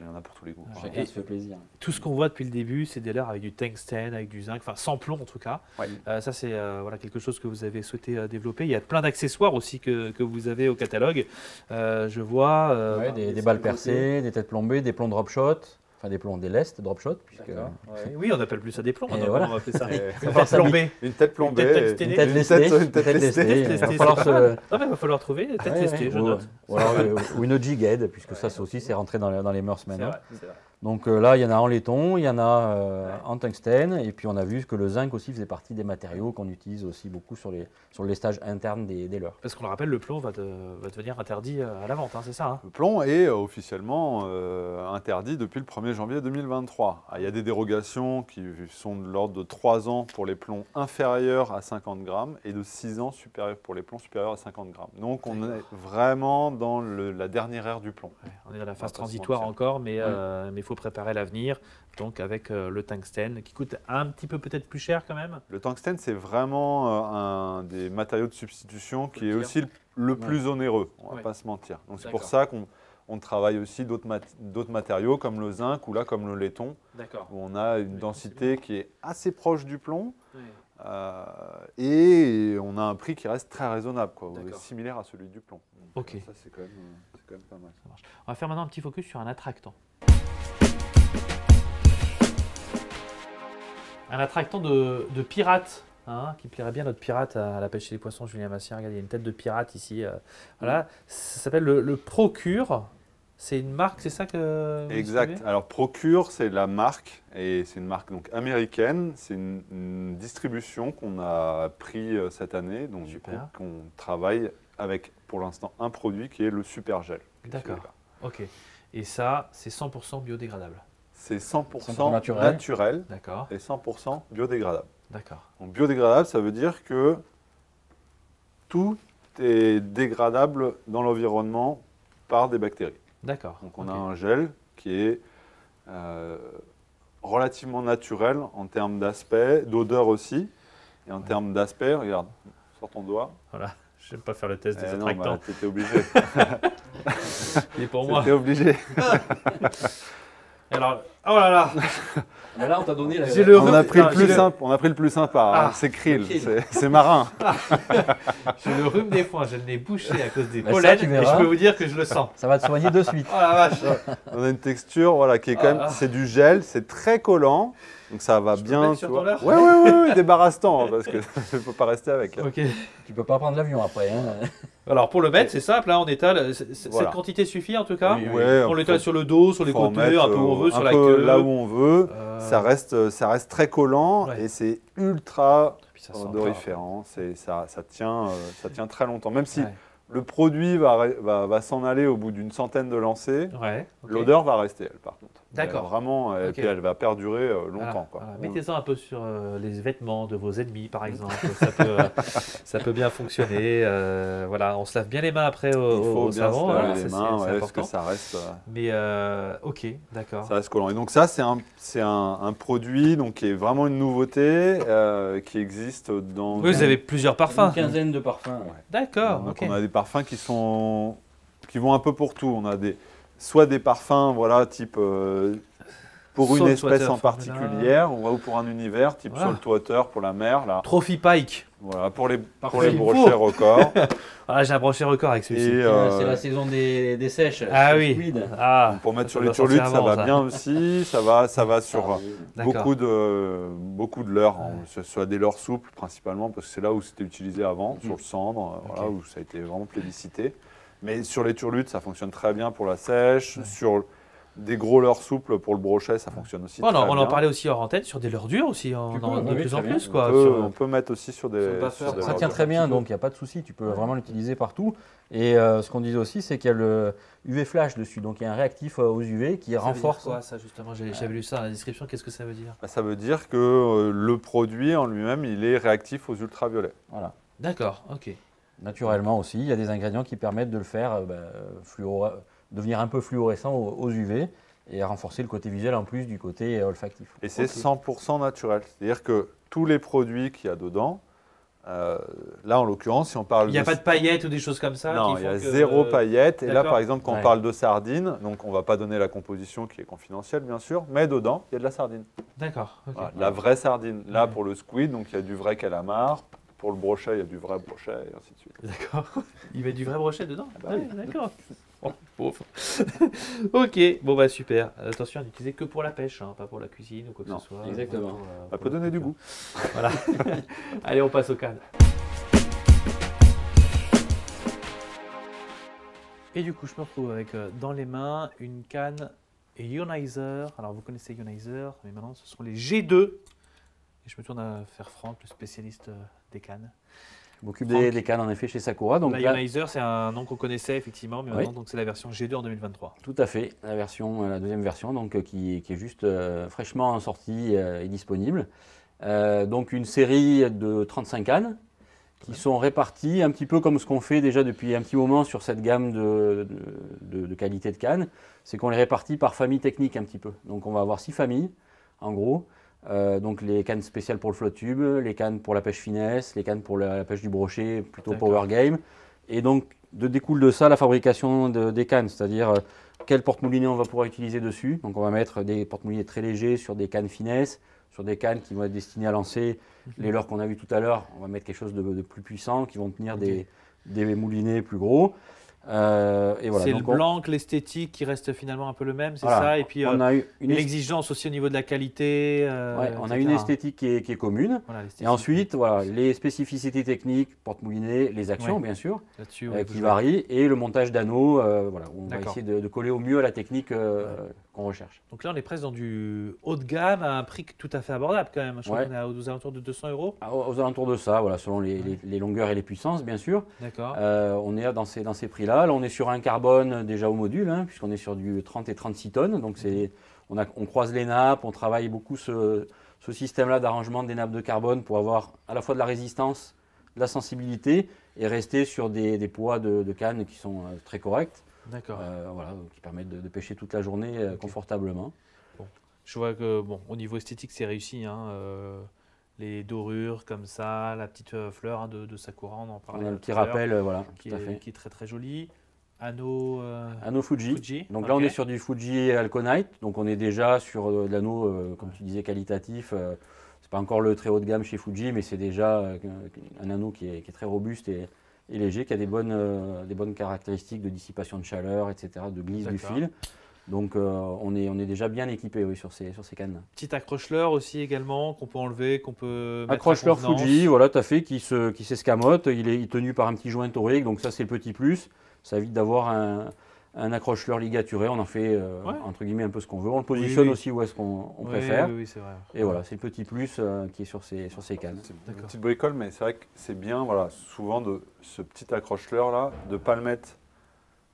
y en a pour tous les goûts. Chacun se fait plaisir. Tout ce qu'on voit depuis le début, c'est des leurres avec du tungstène, avec du zinc, enfin sans plomb en tout cas. Ouais. Ça, c'est quelque chose que vous avez souhaité développer. Il y a plein d'accessoires aussi que vous avez au catalogue. Je vois des balles percées, des têtes plombées, des plombs drop shot. Enfin, des plombs, des lestes, drop shot. Oui, on appelle plus ça des plombs. Voilà. On appelle ça une tête plombée. Une tête lestée. Il va falloir trouver une tête lestée, je note. Ou une jig-head, puisque ça aussi, c'est rentré dans les mœurs maintenant. C'est vrai. Donc là, il y en a en laiton, il y en a en tungstène, et puis on a vu que le zinc aussi faisait partie des matériaux qu'on utilise aussi beaucoup sur le lestage interne des leurres. Parce qu'on le rappelle, le plomb va devenir interdit à la vente, c'est ça Le plomb est officiellement interdit depuis le 1er janvier 2023. Il y a des dérogations qui sont de l'ordre de 3 ans pour les plombs inférieurs à 50 grammes et de 6 ans pour les plombs supérieurs à 50 grammes. Donc on est vraiment dans la dernière ère du plomb. On est dans la phase transitoire encore, mais il faut préparer l'avenir, donc avec le tungstène, qui coûte un petit peu peut-être plus cher quand même. Le tungstène, c'est vraiment un des matériaux de substitution qui est aussi le plus onéreux, on ne va pas se mentir. Donc c'est pour ça qu'on travaille aussi d'autres matériaux comme le zinc ou là comme le laiton, où on a une densité qui est assez proche du plomb et on a un prix qui reste très raisonnable, similaire à celui du plomb. Donc, ça c'est quand même pas mal. Ça marche. On va faire maintenant un petit focus sur un attractant. Un attractant de pirate, qui plairait bien à notre pirate à la pêche et les poissons, Julien Massier. Regardez, il y a une tête de pirate ici. Voilà. Ça s'appelle le Procure. C'est une marque, c'est ça que vous Exact. Alors Procure, c'est la marque, et c'est une marque donc américaine. C'est une distribution qu'on a pris cette année, donc du coup qu'on travaille avec pour l'instant un produit qui est le Super Gel. D'accord. Ok. Et ça, c'est 100% biodégradable. C'est 100% naturel et 100% biodégradable. D'accord. Donc biodégradable, ça veut dire que tout est dégradable dans l'environnement par des bactéries. D'accord. Donc on a un gel qui est relativement naturel en termes d'aspect, d'odeur aussi. Et en termes d'aspect, regarde, sors ton doigt. Voilà, je n'aime pas faire le test des attractants. Non, t'étais obligé. Et pour moi. T'étais obligé. Alors, oh là là. Mais là, on t'a donné on a pris le plus sympa, c'est krill, c'est marin. J'ai le rhume des foins, j'ai le nez bouché à cause des pollens, et je peux vous dire que je le sens. Ça va te soigner de suite. Oh la vache. On a une texture qui est quand même, c'est du gel, c'est très collant, donc ça va bien. Tu vois. Ouais, débarrasse-toi, parce que ne faut pas rester avec. Ok. Tu peux pas prendre l'avion après. Alors pour le mettre, c'est simple, on étale. Cette quantité suffit en tout cas. On l'étale sur le dos, sur les côtés, un peu où on veut, sur la queue. Là où on veut. Ça reste très collant et c'est ultra odoriférant. Ça tient très longtemps. Même si le produit va s'en aller au bout d'une centaine de lancers, l'odeur va rester, elle, par contre. D'accord. Vraiment, et puis elle va perdurer longtemps. Voilà. Mettez-en un peu sur les vêtements de vos ennemis, par exemple. Ça peut bien fonctionner. On se lave bien les mains après au savon. Il faut bien se laver les mains, parce que ça reste... Mais ok, d'accord. Ça reste collant. Et donc ça, c'est un produit qui est vraiment une nouveauté qui existe dans... Oui, vous avez plusieurs parfums. Une quinzaine de parfums. D'accord. Donc on a des parfums qui vont un peu pour tout. On a soit des parfums, type pour une espèce en particulière, ou pour un univers, type saltwater pour la mer. Là. Trophy Pike. Voilà, pour les brochets records. J'ai un brochet record avec celui-ci. C'est la saison des sèches. Ah oui. Pour mettre sur les turlutes, ça va bien aussi. Ça va sur beaucoup de leurres, ce soit des leurres souples principalement, parce que c'est là où c'était utilisé avant, sur le cendre, où ça a été vraiment plébiscité. Mais sur les turlutes, ça fonctionne très bien pour la sèche. Des gros leurres souples pour le brochet, ça fonctionne aussi très bien. On en parlait aussi hors antenne, sur des leurres dures aussi, de plus en plus. Quoi, on peut mettre aussi sur des ça tient très bien, donc il n'y a pas de souci, tu peux vraiment l'utiliser partout. Et ce qu'on disait aussi, c'est qu'il y a le UV flash dessus, donc il y a un réactif aux UV qui renforce. Ça veut dire quoi, ça, justement? J'avais lu ça dans la description, qu'est-ce que ça veut dire? Ça veut dire que le produit en lui-même, il est réactif aux ultraviolets. Voilà. D'accord, ok. Naturellement aussi, il y a des ingrédients qui permettent de le faire devenir un peu fluorescent aux UV et renforcer le côté visuel en plus du côté olfactif. Et c'est 100% naturel, c'est-à-dire que tous les produits qu'il y a dedans, là en l'occurrence, si on parle il n'y a pas de paillettes ou des choses comme ça? Non, il y a zéro paillettes. Et là, par exemple, quand on parle de sardines, donc on ne va pas donner la composition qui est confidentielle, bien sûr, mais dedans, il y a de la sardine. D'accord. Okay. Voilà, la vraie sardine. Là, pour le squid, donc il y a du vrai calamar. Pour le brochet, il y a du vrai brochet, et ainsi de suite. D'accord. Il met du vrai brochet dedans? Oui. D'accord. Ok, bon bah super. Attention à n'utiliser que pour la pêche, hein, pas pour la cuisine ou quoi que ce soit. Exactement. Ça peut donner du goût. Voilà. Allez, on passe aux cannes. Et du coup, je me retrouve avec dans les mains une canne Ionizer. Alors vous connaissez Ionizer, mais maintenant ce sont les G2. Et je me tourne vers Franck, le spécialiste des cannes. Je m'occupe des cannes en effet chez Sakura. Donc la Ionizer, c'est un nom qu'on connaissait effectivement, mais maintenant c'est la version G2 en 2023. Tout à fait, la deuxième version donc, qui est juste fraîchement sortie et disponible. Donc une série de 35 cannes qui sont réparties un petit peu comme ce qu'on fait déjà depuis un petit moment sur cette gamme de qualité de cannes. C'est qu'on les répartit par famille technique un petit peu. Donc on va avoir 6 familles en gros. Donc les cannes spéciales pour le flotte tube, les cannes pour la pêche finesse, les cannes pour la pêche du brochet, plutôt power game. Et donc découle de ça la fabrication des cannes, c'est-à-dire quel porte-moulinet on va pouvoir utiliser dessus. Donc on va mettre des porte-moulinets très légers sur des cannes finesse, sur des cannes qui vont être destinées à lancer les leurres qu'on a vu tout à l'heure. On va mettre quelque chose de plus puissant qui vont tenir des moulinets plus gros. Et voilà. C'est le blanc, l'esthétique qui reste finalement un peu le même, c'est ça. Et puis l'exigence aussi au niveau de la qualité. On a une esthétique qui est commune. Voilà, et ensuite, les spécificités techniques, porte-moulinet, les actions bien sûr, qui varient, et le montage d'anneaux. On va essayer de coller au mieux à la technique qu'on recherche. Donc là, on est presque dans du haut de gamme à un prix tout à fait abordable quand même. Je crois qu'on est aux alentours de 200 €. Aux alentours de ça, selon les longueurs et les puissances, bien sûr. D'accord. On est dans ces prix-là. Là, on est sur un carbone déjà au module, puisqu'on est sur du 30 et 36 tonnes. Donc, on croise les nappes, on travaille beaucoup ce système-là d'arrangement des nappes de carbone pour avoir à la fois de la résistance, de la sensibilité et rester sur des poids de cannes qui sont très corrects. D'accord. Qui permettent de pêcher toute la journée confortablement. Bon. Je vois que au niveau esthétique, c'est réussi. Les dorures comme ça, la petite fleur de Sakura, on en parlait. On a le petit rappel, qui est très très joli. Anneau Fuji. Donc là, on est sur du Fuji Alconite. Donc on est déjà sur de l'anneau, comme tu disais, qualitatif. C'est pas encore le très haut de gamme chez Fuji, mais c'est déjà un anneau qui est très robuste et léger, qui a des bonnes caractéristiques de dissipation de chaleur, etc., de glisse du fil. Donc on est déjà bien équipé sur ces cannes. Petit accroche-leurre aussi également qu'on peut enlever, qu'on peut mettre accroche-leurre Fuji, tout à fait, qui s'escamote. Il est tenu par un petit joint torique, donc ça c'est le petit plus. Ça évite d'avoir un accroche-leurre ligaturé. On en fait entre guillemets un peu ce qu'on veut. On le positionne aussi où est-ce qu'on préfère. Oui, c'est vrai. Et c'est le petit plus qui est sur ces cannes. C'est une petite bricole, mais c'est vrai que c'est bien, souvent de ce petit accroche-leurre là, de ne pas le mettre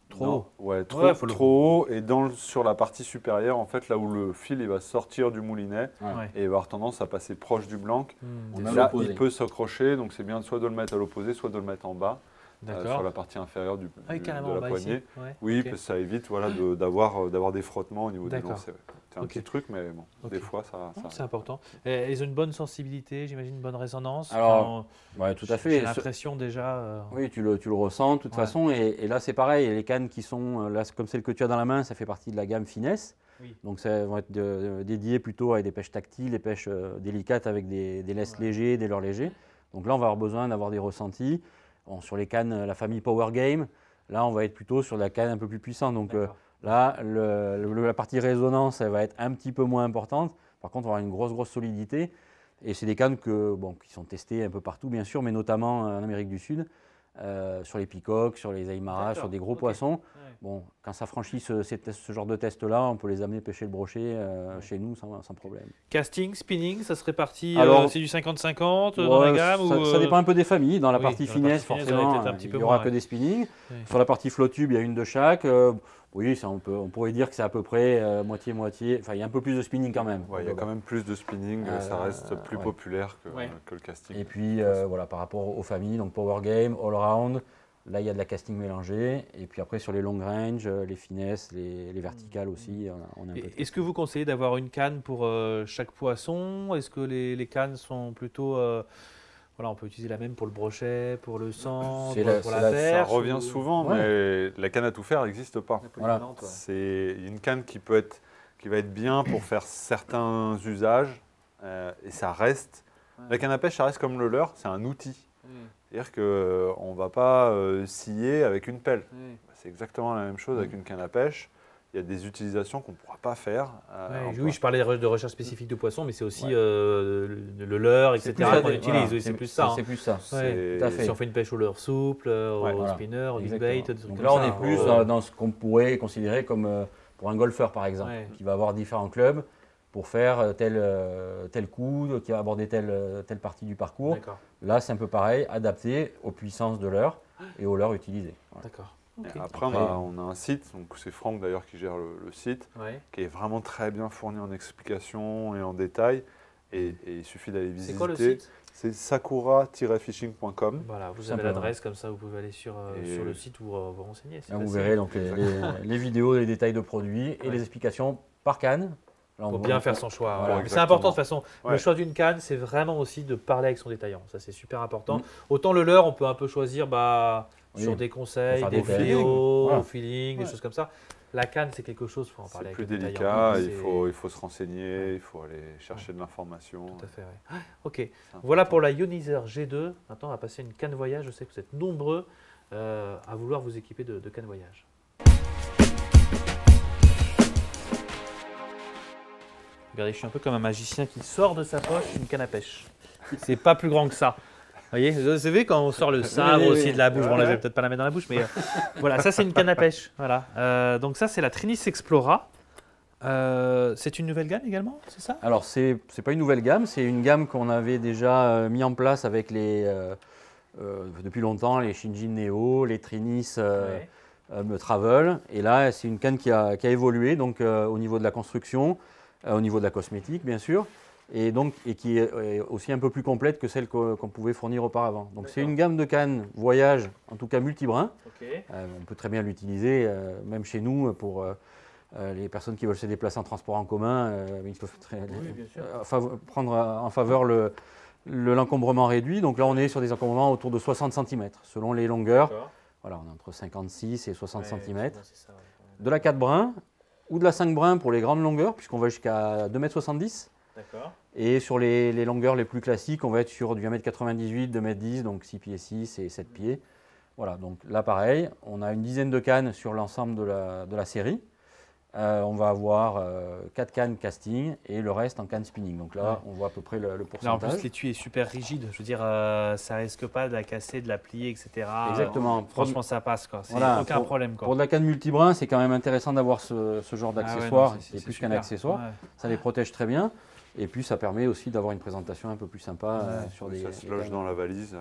trop haut et sur la partie supérieure, en fait, là où le fil il va sortir du moulinet et il va avoir tendance à passer proche du blanc. Là, il peut s'accrocher, donc c'est bien soit de le mettre à l'opposé, soit de le mettre en bas. Sur la partie inférieure de la poignée. Oui, parce que ça évite d'avoir des frottements au niveau des dents. C'est un petit truc, mais des fois, ça c'est important. Ils ont une bonne sensibilité, j'imagine, une bonne résonance. Alors, tout à fait. J'ai l'impression déjà. Oui, tu le ressens de toute façon. Et là, c'est pareil. Les cannes qui sont, là, comme celle que tu as dans la main, ça fait partie de la gamme finesse. Oui. Donc, ça va être dédié plutôt à des pêches tactiles, des pêches délicates avec des laisses légers, des leurres légers. Donc là, on va avoir besoin d'avoir des ressentis. Sur les cannes, la famille Power Game, là, on va être plutôt sur la canne un peu plus puissante. Donc là, la partie résonance, elle va être un petit peu moins importante. Par contre, on va avoir une grosse solidité. Et c'est des cannes qui sont testées un peu partout, bien sûr, mais notamment en Amérique du Sud, sur les picoques, sur les aïmaras, sur des gros poissons. Ouais. Bon, quand ça franchit ce genre de test-là, on peut les amener pêcher le brochet chez nous sans problème. Casting, spinning, ça serait parti, c'est du 50-50 ouais, dans la gamme ça dépend un peu des familles. Dans la partie finesse, forcément, il n'y aura que des spinnings. Sur la partie flottube, il y a une de chaque. Oui, ça, on pourrait dire que c'est à peu près moitié-moitié. Enfin, il y a un peu plus de spinning quand même. Ouais, il y a quand même plus de spinning, ça reste plus populaire que le casting. Et puis, voilà, par rapport aux familles, donc Power Game, All Round, là, il y a de la casting mélangée. Et puis après, sur les long range, les finesses, les verticales aussi, on a un peu. Est-ce que vous conseillez d'avoir une canne pour chaque poisson? Est-ce que les cannes sont plutôt... Voilà, on peut utiliser la même pour le brochet, pour le sang, pour la perche. Ça revient souvent, mais la canne à tout faire n'existe pas. Voilà. C'est une canne qui va être bien pour faire certains usages et ça reste. La canne à pêche, ça reste comme le leurre, c'est un outil. C'est-à-dire qu'on ne va pas scier avec une pelle. C'est exactement la même chose avec une canne à pêche. Il y a des utilisations qu'on ne pourra pas faire. Oui, je parlais de recherche spécifique de poissons, mais c'est aussi le leurre, etc. qu'on utilise. Voilà. C'est plus ça. C'est plus ça. Si on fait une pêche au leurre souple, au spinner, au bait, des trucs comme ça. Là, on est plus dans ce qu'on pourrait considérer comme pour un golfeur, par exemple, qui va avoir différents clubs pour faire tel coup, qui va aborder telle partie du parcours. Là, c'est un peu pareil, adapté aux puissances de leurre et aux leurres utilisées. Voilà. D'accord. Okay. Après, on a un site, donc c'est Franck d'ailleurs qui gère le site, qui est vraiment très bien fourni en explications et en détails. Et il suffit d'aller visiter. C'est quoi le site? C'est sakura-fishing.com. Voilà, vous avez l'adresse, comme ça vous pouvez aller sur le site ou vous renseigner. Là, vous verrez donc les vidéos, les détails de produits et les explications par canne. Pour bien faire son choix. Voilà. C'est important de toute façon. Le choix d'une canne, c'est vraiment aussi de parler avec son détaillant. Ça, c'est super important. Autant le leurre, on peut un peu choisir sur des conseils, des vidéos, au feeling, des choses comme ça. La canne, c'est quelque chose, il faut en parler avec le détaillant. C'est plus délicat, il faut se renseigner, il faut aller chercher de l'information. Tout à fait, ok. Voilà pour la Ionizer G2. Maintenant, on va passer à une canne voyage. Je sais que vous êtes nombreux à vouloir vous équiper de canne voyage. Regardez, je suis un peu comme un magicien qui sort de sa poche une canne à pêche. C'est pas plus grand que ça. Vous voyez, vous savez quand on sort le sabre aussi de la bouche, bon là je vais peut-être pas la mettre dans la bouche, mais voilà, ça c'est une canne à pêche. Voilà. Donc ça c'est la Trinis Explora. C'est une nouvelle gamme également, c'est ça? Alors c'est pas une nouvelle gamme, c'est une gamme qu'on avait déjà mis en place avec depuis longtemps, les Shinjin Neo, les Trinis Travel. Et là c'est une canne qui a évolué donc, au niveau de la construction, au niveau de la cosmétique bien sûr. Et qui est aussi un peu plus complète que celle qu'on pouvait fournir auparavant. Donc c'est une gamme de cannes voyage, en tout cas multibrin. On peut très bien l'utiliser, même chez nous, pour les personnes qui veulent se déplacer en transport en commun. Ils peuvent prendre en faveur l'encombrement réduit. Donc là, on est sur des encombrements autour de 60 cm, selon les longueurs. Voilà, on est entre 56 et 60 cm. De la 4 brins ou de la 5 brins pour les grandes longueurs, puisqu'on va jusqu'à 2,70 m. Et sur les longueurs les plus classiques, on va être sur du 1,98 m, 2,10 m, donc 6 pieds 6 et 7 pieds. Voilà, donc là pareil, on a une dizaine de cannes sur l'ensemble de la série. On va avoir 4 cannes casting et le reste en canne spinning. Donc là, on voit à peu près le pourcentage. Là, en plus, l'étui est super rigide. Je veux dire, ça risque pas de la casser, de la plier, etc. Exactement. Franchement, ça passe, quoi. C'est aucun problème, quoi. Pour de la canne multibrin, c'est quand même intéressant d'avoir ce genre d'accessoire. C'est plus qu'un accessoire. Ça les protège très bien. Et puis, ça permet aussi d'avoir une présentation un peu plus sympa sur des. Ça se loge dans la valise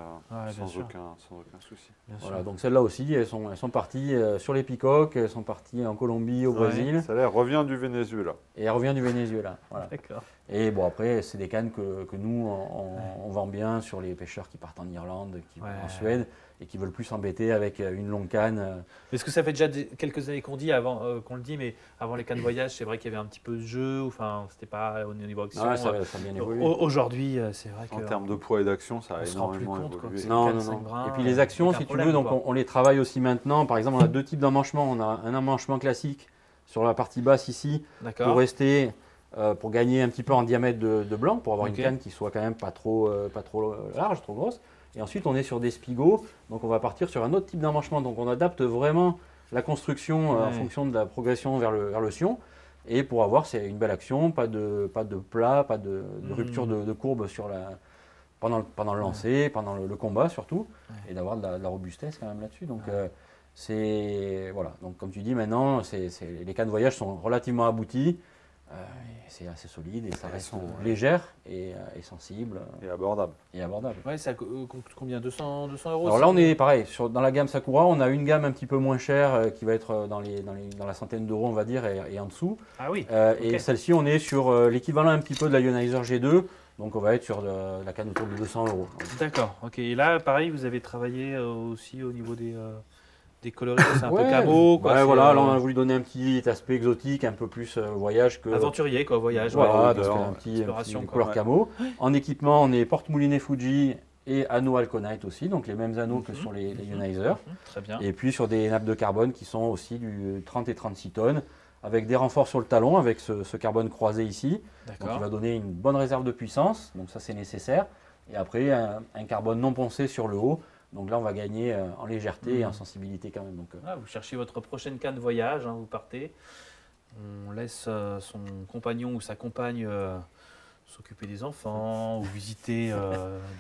sans aucun souci. Voilà, donc celles-là aussi, elles sont parties sur les picoques, elles sont parties en Colombie, au Brésil. Ça revient du Venezuela. Et elle revient du Venezuela. Voilà. D'accord. Et bon, après, c'est des cannes que nous, on vend bien sur les pêcheurs qui partent en Irlande, qui vont en Suède et qui veulent plus s'embêter avec une longue canne. Est-ce que ça fait déjà quelques années qu'on le dit, mais avant les cannes voyage, c'est vrai qu'il y avait un petit peu de jeu, enfin, c'était pas au niveau action. Ça a bien évolué. Aujourd'hui, c'est vrai qu'en termes de poids et d'action, ça a énormément évolué. Non. Et puis les actions, si tu veux, donc on les travaille aussi maintenant. Par exemple, on a deux types d'emmanchements. On a un emmanchement classique sur la partie basse ici, pour rester, pour gagner un petit peu en diamètre de blanc, pour avoir une canne qui soit quand même pas trop large, trop grosse. Et ensuite, on est sur des spigots, donc on va partir sur un autre type d'emmanchement. Donc on adapte vraiment la construction en fonction de la progression vers le sion. Et pour avoir une belle action, pas de plat, pas de rupture de courbe sur pendant le lancer, pendant le combat surtout, et d'avoir de la robustesse quand même là-dessus. Donc voilà. Donc comme tu dis maintenant, les cannes voyage sont relativement abouties. C'est assez solide et ça reste légère et sensible. Et abordable. Ouais, ça coûte combien, 200 euros? Alors là, on est pareil. Dans la gamme Sakura, on a une gamme un petit peu moins chère qui va être dans la centaine d'euros, on va dire, et en dessous. Ah oui. Et celle-ci, on est sur l'équivalent un petit peu de la Ionizer G2. Donc on va être sur la canne autour de 200 euros. D'accord. Ok. Et là, pareil, vous avez travaillé aussi au niveau des coloris, c'est un peu camo. Quoi, voilà, là on a voulu donner un petit aspect exotique, un peu plus voyage que... Aventurier, quoi, voyage. Voilà, un petit couleur camo. En équipement, on est porte-moulinet Fuji et anneaux Alconite aussi, donc les mêmes anneaux que sur les Ionizer. Très bien. Et puis sur des nappes de carbone qui sont aussi du 30 et 36 tonnes, avec des renforts sur le talon, avec ce carbone croisé ici. Donc il va donner une bonne réserve de puissance, donc ça c'est nécessaire. Et après, un carbone non poncé sur le haut. Donc là, on va gagner en légèreté et en sensibilité quand même. Donc, vous cherchez votre prochaine canne voyage, vous partez. On laisse son compagnon ou sa compagne s'occuper des enfants ou visiter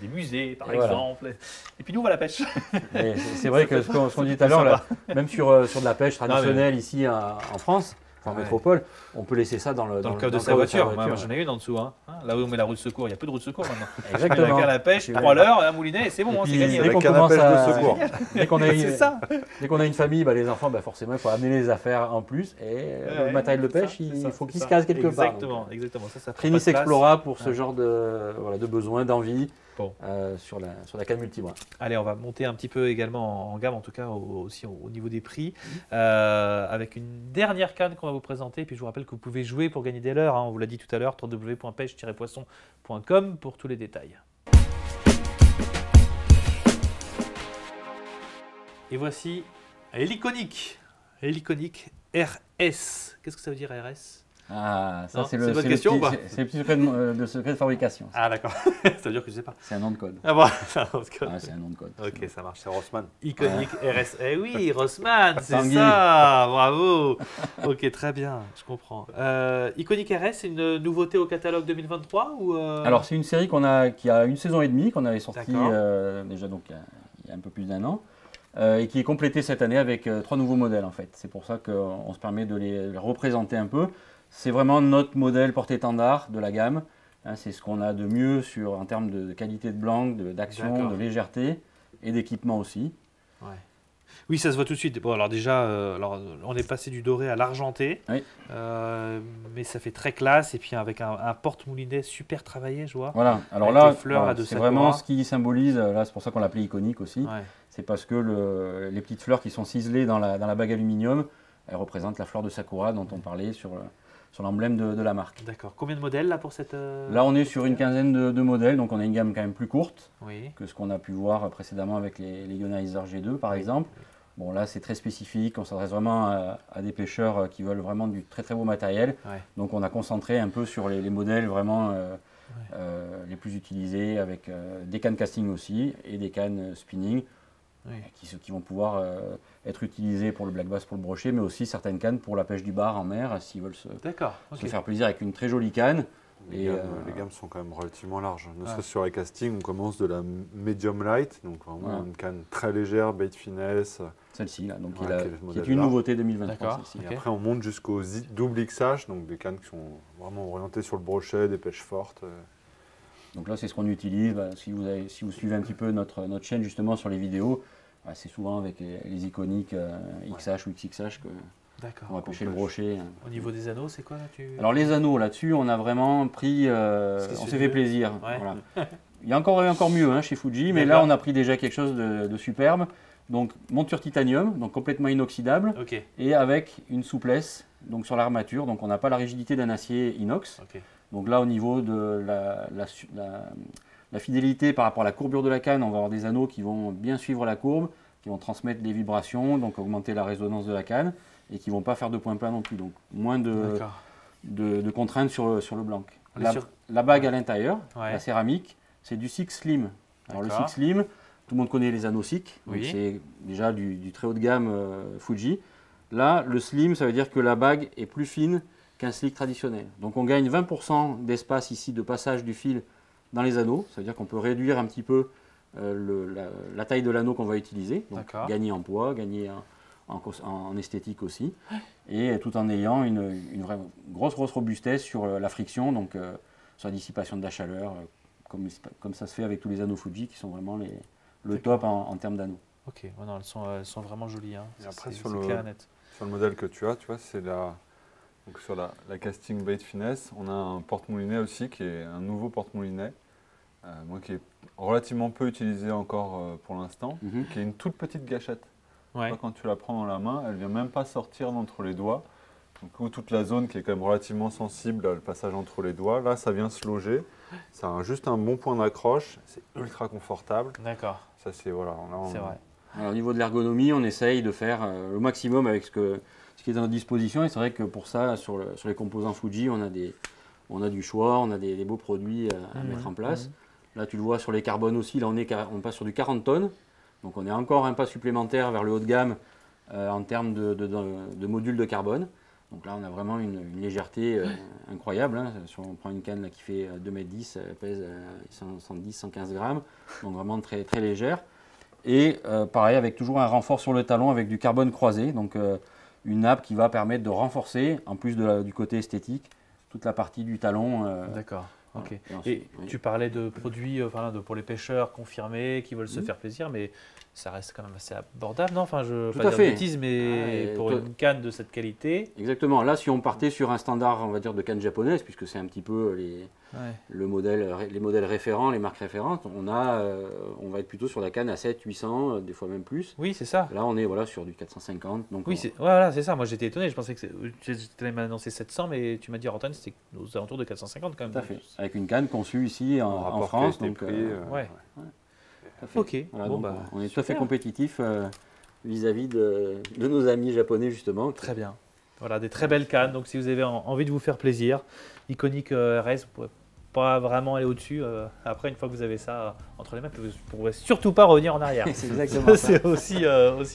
des musées, par exemple. Voilà. Et puis nous, on va à la pêche. C'est vrai que ce qu'on dit tout à l'heure, même sur de la pêche traditionnelle ici en France, en métropole, on peut laisser ça dans le coffre de sa voiture. Moi, j'en ai une en dessous. Là où on met la roue de secours, il n'y a plus de roue de secours maintenant. Exactement. La canne à pêche, 3 leurres, un moulinet, et c'est bon, c'est gagné. Dès qu'on a une famille, les enfants, forcément, il faut amener les affaires en plus. Et le matériel de pêche, il faut qu'il se case quelque part. Exactement. Trinis Explora pour ce genre de besoin, d'envie. Sur la canne multibras. Allez, on va monter un petit peu également en gamme, en tout cas aussi au niveau des prix, avec une dernière canne qu'on va vous présenter. Et puis je vous rappelle que vous pouvez jouer pour gagner des leurres. On vous l'a dit tout à l'heure, www.pêche-poisson.com pour tous les détails. Et voici l'Iconic RS. Qu'est-ce que ça veut dire RS ? Ah, ça c'est le petit secret de fabrication. Ah d'accord, ça veut dire que je ne sais pas. C'est un nom de code. Ah bon, c'est un nom de code. C'est un nom de code. Ok, ça marche. C'est Rossmann. Iconic RS. Eh oui, Rossmann, c'est ça. Bravo. Ok, très bien, je comprends. Iconic RS, c'est une nouveauté au catalogue 2023 ou Alors c'est une série qui a une saison et demie, qu'on avait sortie déjà donc il y a un peu plus d'1 an. Et qui est complétée cette année avec 3 nouveaux modèles en fait. C'est pour ça qu'on se permet de les représenter un peu. C'est vraiment notre modèle porte-étendard de la gamme. C'est ce qu'on a de mieux en termes de qualité de blanc, d'action, de légèreté et d'équipement aussi. Ouais. Oui, ça se voit tout de suite. Bon, alors déjà, on est passé du doré à l'argenté, mais ça fait très classe. Et puis avec un porte-moulinet super travaillé, je vois. Voilà. Alors là, c'est vraiment ce qui symbolise. Là, c'est pour ça qu'on l'appelait iconique aussi. Ouais. C'est parce que les petites fleurs qui sont ciselées dans la bague aluminium, elles représentent la fleur de Sakura dont on parlait sur l'emblème de la marque. D'accord. Combien de modèles là pour cette Là, on est sur une quinzaine de modèles, donc on a une gamme quand même plus courte que ce qu'on a pu voir précédemment avec les Ionizer G2 par exemple. Bon, là, c'est très spécifique, on s'adresse vraiment à des pêcheurs qui veulent vraiment du très très beau matériel. Ouais. Donc on a concentré un peu sur les modèles vraiment les plus utilisés avec des cannes casting aussi et des cannes spinning. Qui vont pouvoir être utilisées pour le black bass, pour le brochet, mais aussi certaines cannes pour la pêche du bar en mer, s'ils veulent se faire plaisir avec une très jolie canne. Les gammes sont quand même relativement larges. Ne serait-ce sur les castings, on commence de la medium light, donc vraiment une canne très légère, bait finesse. Celle-ci, là, donc qui est une nouveauté 2023. Et après, on monte jusqu'au double XH, donc des cannes qui sont vraiment orientées sur le brochet, des pêches fortes. Donc là, c'est ce qu'on utilise. Si vous suivez un petit peu notre chaîne justement sur les vidéos, c'est souvent avec les iconiques XH ou XXH qu'on va pêcher le brochet. Au niveau des anneaux, c'est quoi là Alors les anneaux, là-dessus, on a vraiment pris... on s'est fait plaisir. Ouais. Voilà. Il y a encore mieux chez Fuji, mais là, on a pris déjà quelque chose de superbe. Donc monture titanium, donc complètement inoxydable, et avec une souplesse donc sur l'armature. Donc on n'a pas la rigidité d'un acier inox. Donc là, au niveau de la fidélité par rapport à la courbure de la canne, on va avoir des anneaux qui vont bien suivre la courbe, qui vont transmettre des vibrations, donc augmenter la résonance de la canne, et qui ne vont pas faire de point plat non plus. Donc moins de contraintes sur le blanc. La bague à l'intérieur, la céramique, c'est du SICK Slim. Alors le SICK Slim, tout le monde connaît les anneaux SICK, donc c'est déjà du très haut de gamme Fuji. Là, le Slim, ça veut dire que la bague est plus fine qu'un slick traditionnel. Donc on gagne 20% d'espace ici de passage du fil dans les anneaux. Ça veut dire qu'on peut réduire un petit peu la taille de l'anneau qu'on va utiliser. Donc gagner en poids, gagner en esthétique aussi. Et tout en ayant une vraie grosse robustesse sur la friction, donc sur la dissipation de la chaleur, comme ça se fait avec tous les anneaux Fuji qui sont vraiment le top en termes d'anneaux. Ok, ouais, non, elles sont vraiment jolies. Hein. Et après, sur le modèle que tu vois, c'est donc sur la casting blade finesse, on a un porte-moulinet aussi qui est un nouveau porte-moulinet, qui est relativement peu utilisé encore pour l'instant, qui est une toute petite gâchette. Ouais. Quand tu la prends dans la main, elle ne vient même pas sortir d'entre les doigts. Donc, toute la zone qui est quand même relativement sensible, le passage entre les doigts, là ça vient se loger. Ça a juste un bon point d'accroche, c'est ultra confortable. D'accord. Ça c'est voilà. C'est vrai. Alors, au niveau de l'ergonomie, on essaye de faire le maximum avec ce qui est à notre disposition. Et c'est vrai que pour ça, sur les composants Fuji, on a du choix, on a des beaux produits à mettre en place. Là, tu le vois sur les carbones aussi, là on passe sur du 40 tonnes. Donc on est encore un pas supplémentaire vers le haut de gamme en termes de modules de carbone. Donc là, on a vraiment une légèreté incroyable. Hein. Si on prend une canne là, qui fait 2,10 m, elle pèse 110-115 grammes. Donc vraiment très, très légère. Et pareil, avec toujours un renfort sur le talon avec du carbone croisé. Donc une nappe qui va permettre de renforcer, en plus du côté esthétique, toute la partie du talon. D'accord. Ok. Et tu parlais de produits pour les pêcheurs confirmés qui veulent se faire plaisir, mais ça reste quand même assez abordable, non? Enfin, je Tout à fait. Bêtise, mais pour une canne de cette qualité. Exactement. Là, si on partait sur un standard, on va dire, de canne japonaise, puisque c'est un petit peu les modèles référents, les marques référentes, on va être plutôt sur la canne à 700-800, des fois même plus. Oui, c'est ça. Là, on est sur du 450. Donc oui, voilà, c'est ça. Moi, j'étais étonné. Je pensais que tu allais annoncé 700, mais tu m'as dit, Rotten, c'était aux alentours de 450 quand même. Tout à fait. Avec une canne conçue ici en France. Donc, ok. Voilà, donc, on est tout à fait compétitif vis-à-vis de nos amis japonais justement. Très bien. Voilà, des très belles cannes. Donc si vous avez envie de vous faire plaisir, Iconic RS, vous ne pourrez pas vraiment aller au-dessus. Après, une fois que vous avez ça entre les mains, vous ne pourrez surtout pas revenir en arrière. C'est exactement ça. C'est aussi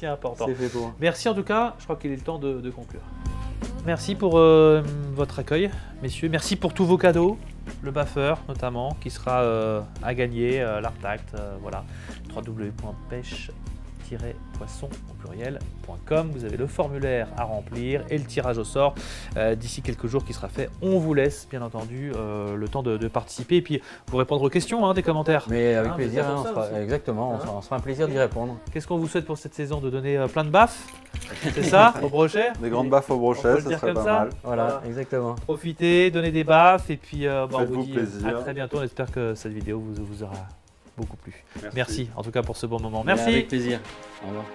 important. C'est fait pour. Merci en tout cas. Je crois qu'il est le temps de conclure. Merci pour votre accueil, messieurs. Merci pour tous vos cadeaux. Le buffer notamment qui sera à gagner, l'Artact, voilà, www.pêche-poisson au pluriel.com. Vous avez le formulaire à remplir et le tirage au sort d'ici quelques jours qui sera fait. On vous laisse bien entendu le temps de participer et puis vous répondre aux questions, des commentaires. Mais avec plaisir, exactement, on sera un plaisir d'y répondre. Qu'est-ce qu'on vous souhaite pour cette saison? De donner plein de baffes, c'est ça, au brochet? Des grandes baffes au brochet, ça serait pas mal. Voilà, exactement. Profitez, donnez des baffes et puis on vous dit plaisir. à très bientôt. On espère que cette vidéo vous aura beaucoup plu. Merci en tout cas pour ce bon moment. Merci. Avec plaisir. Au revoir.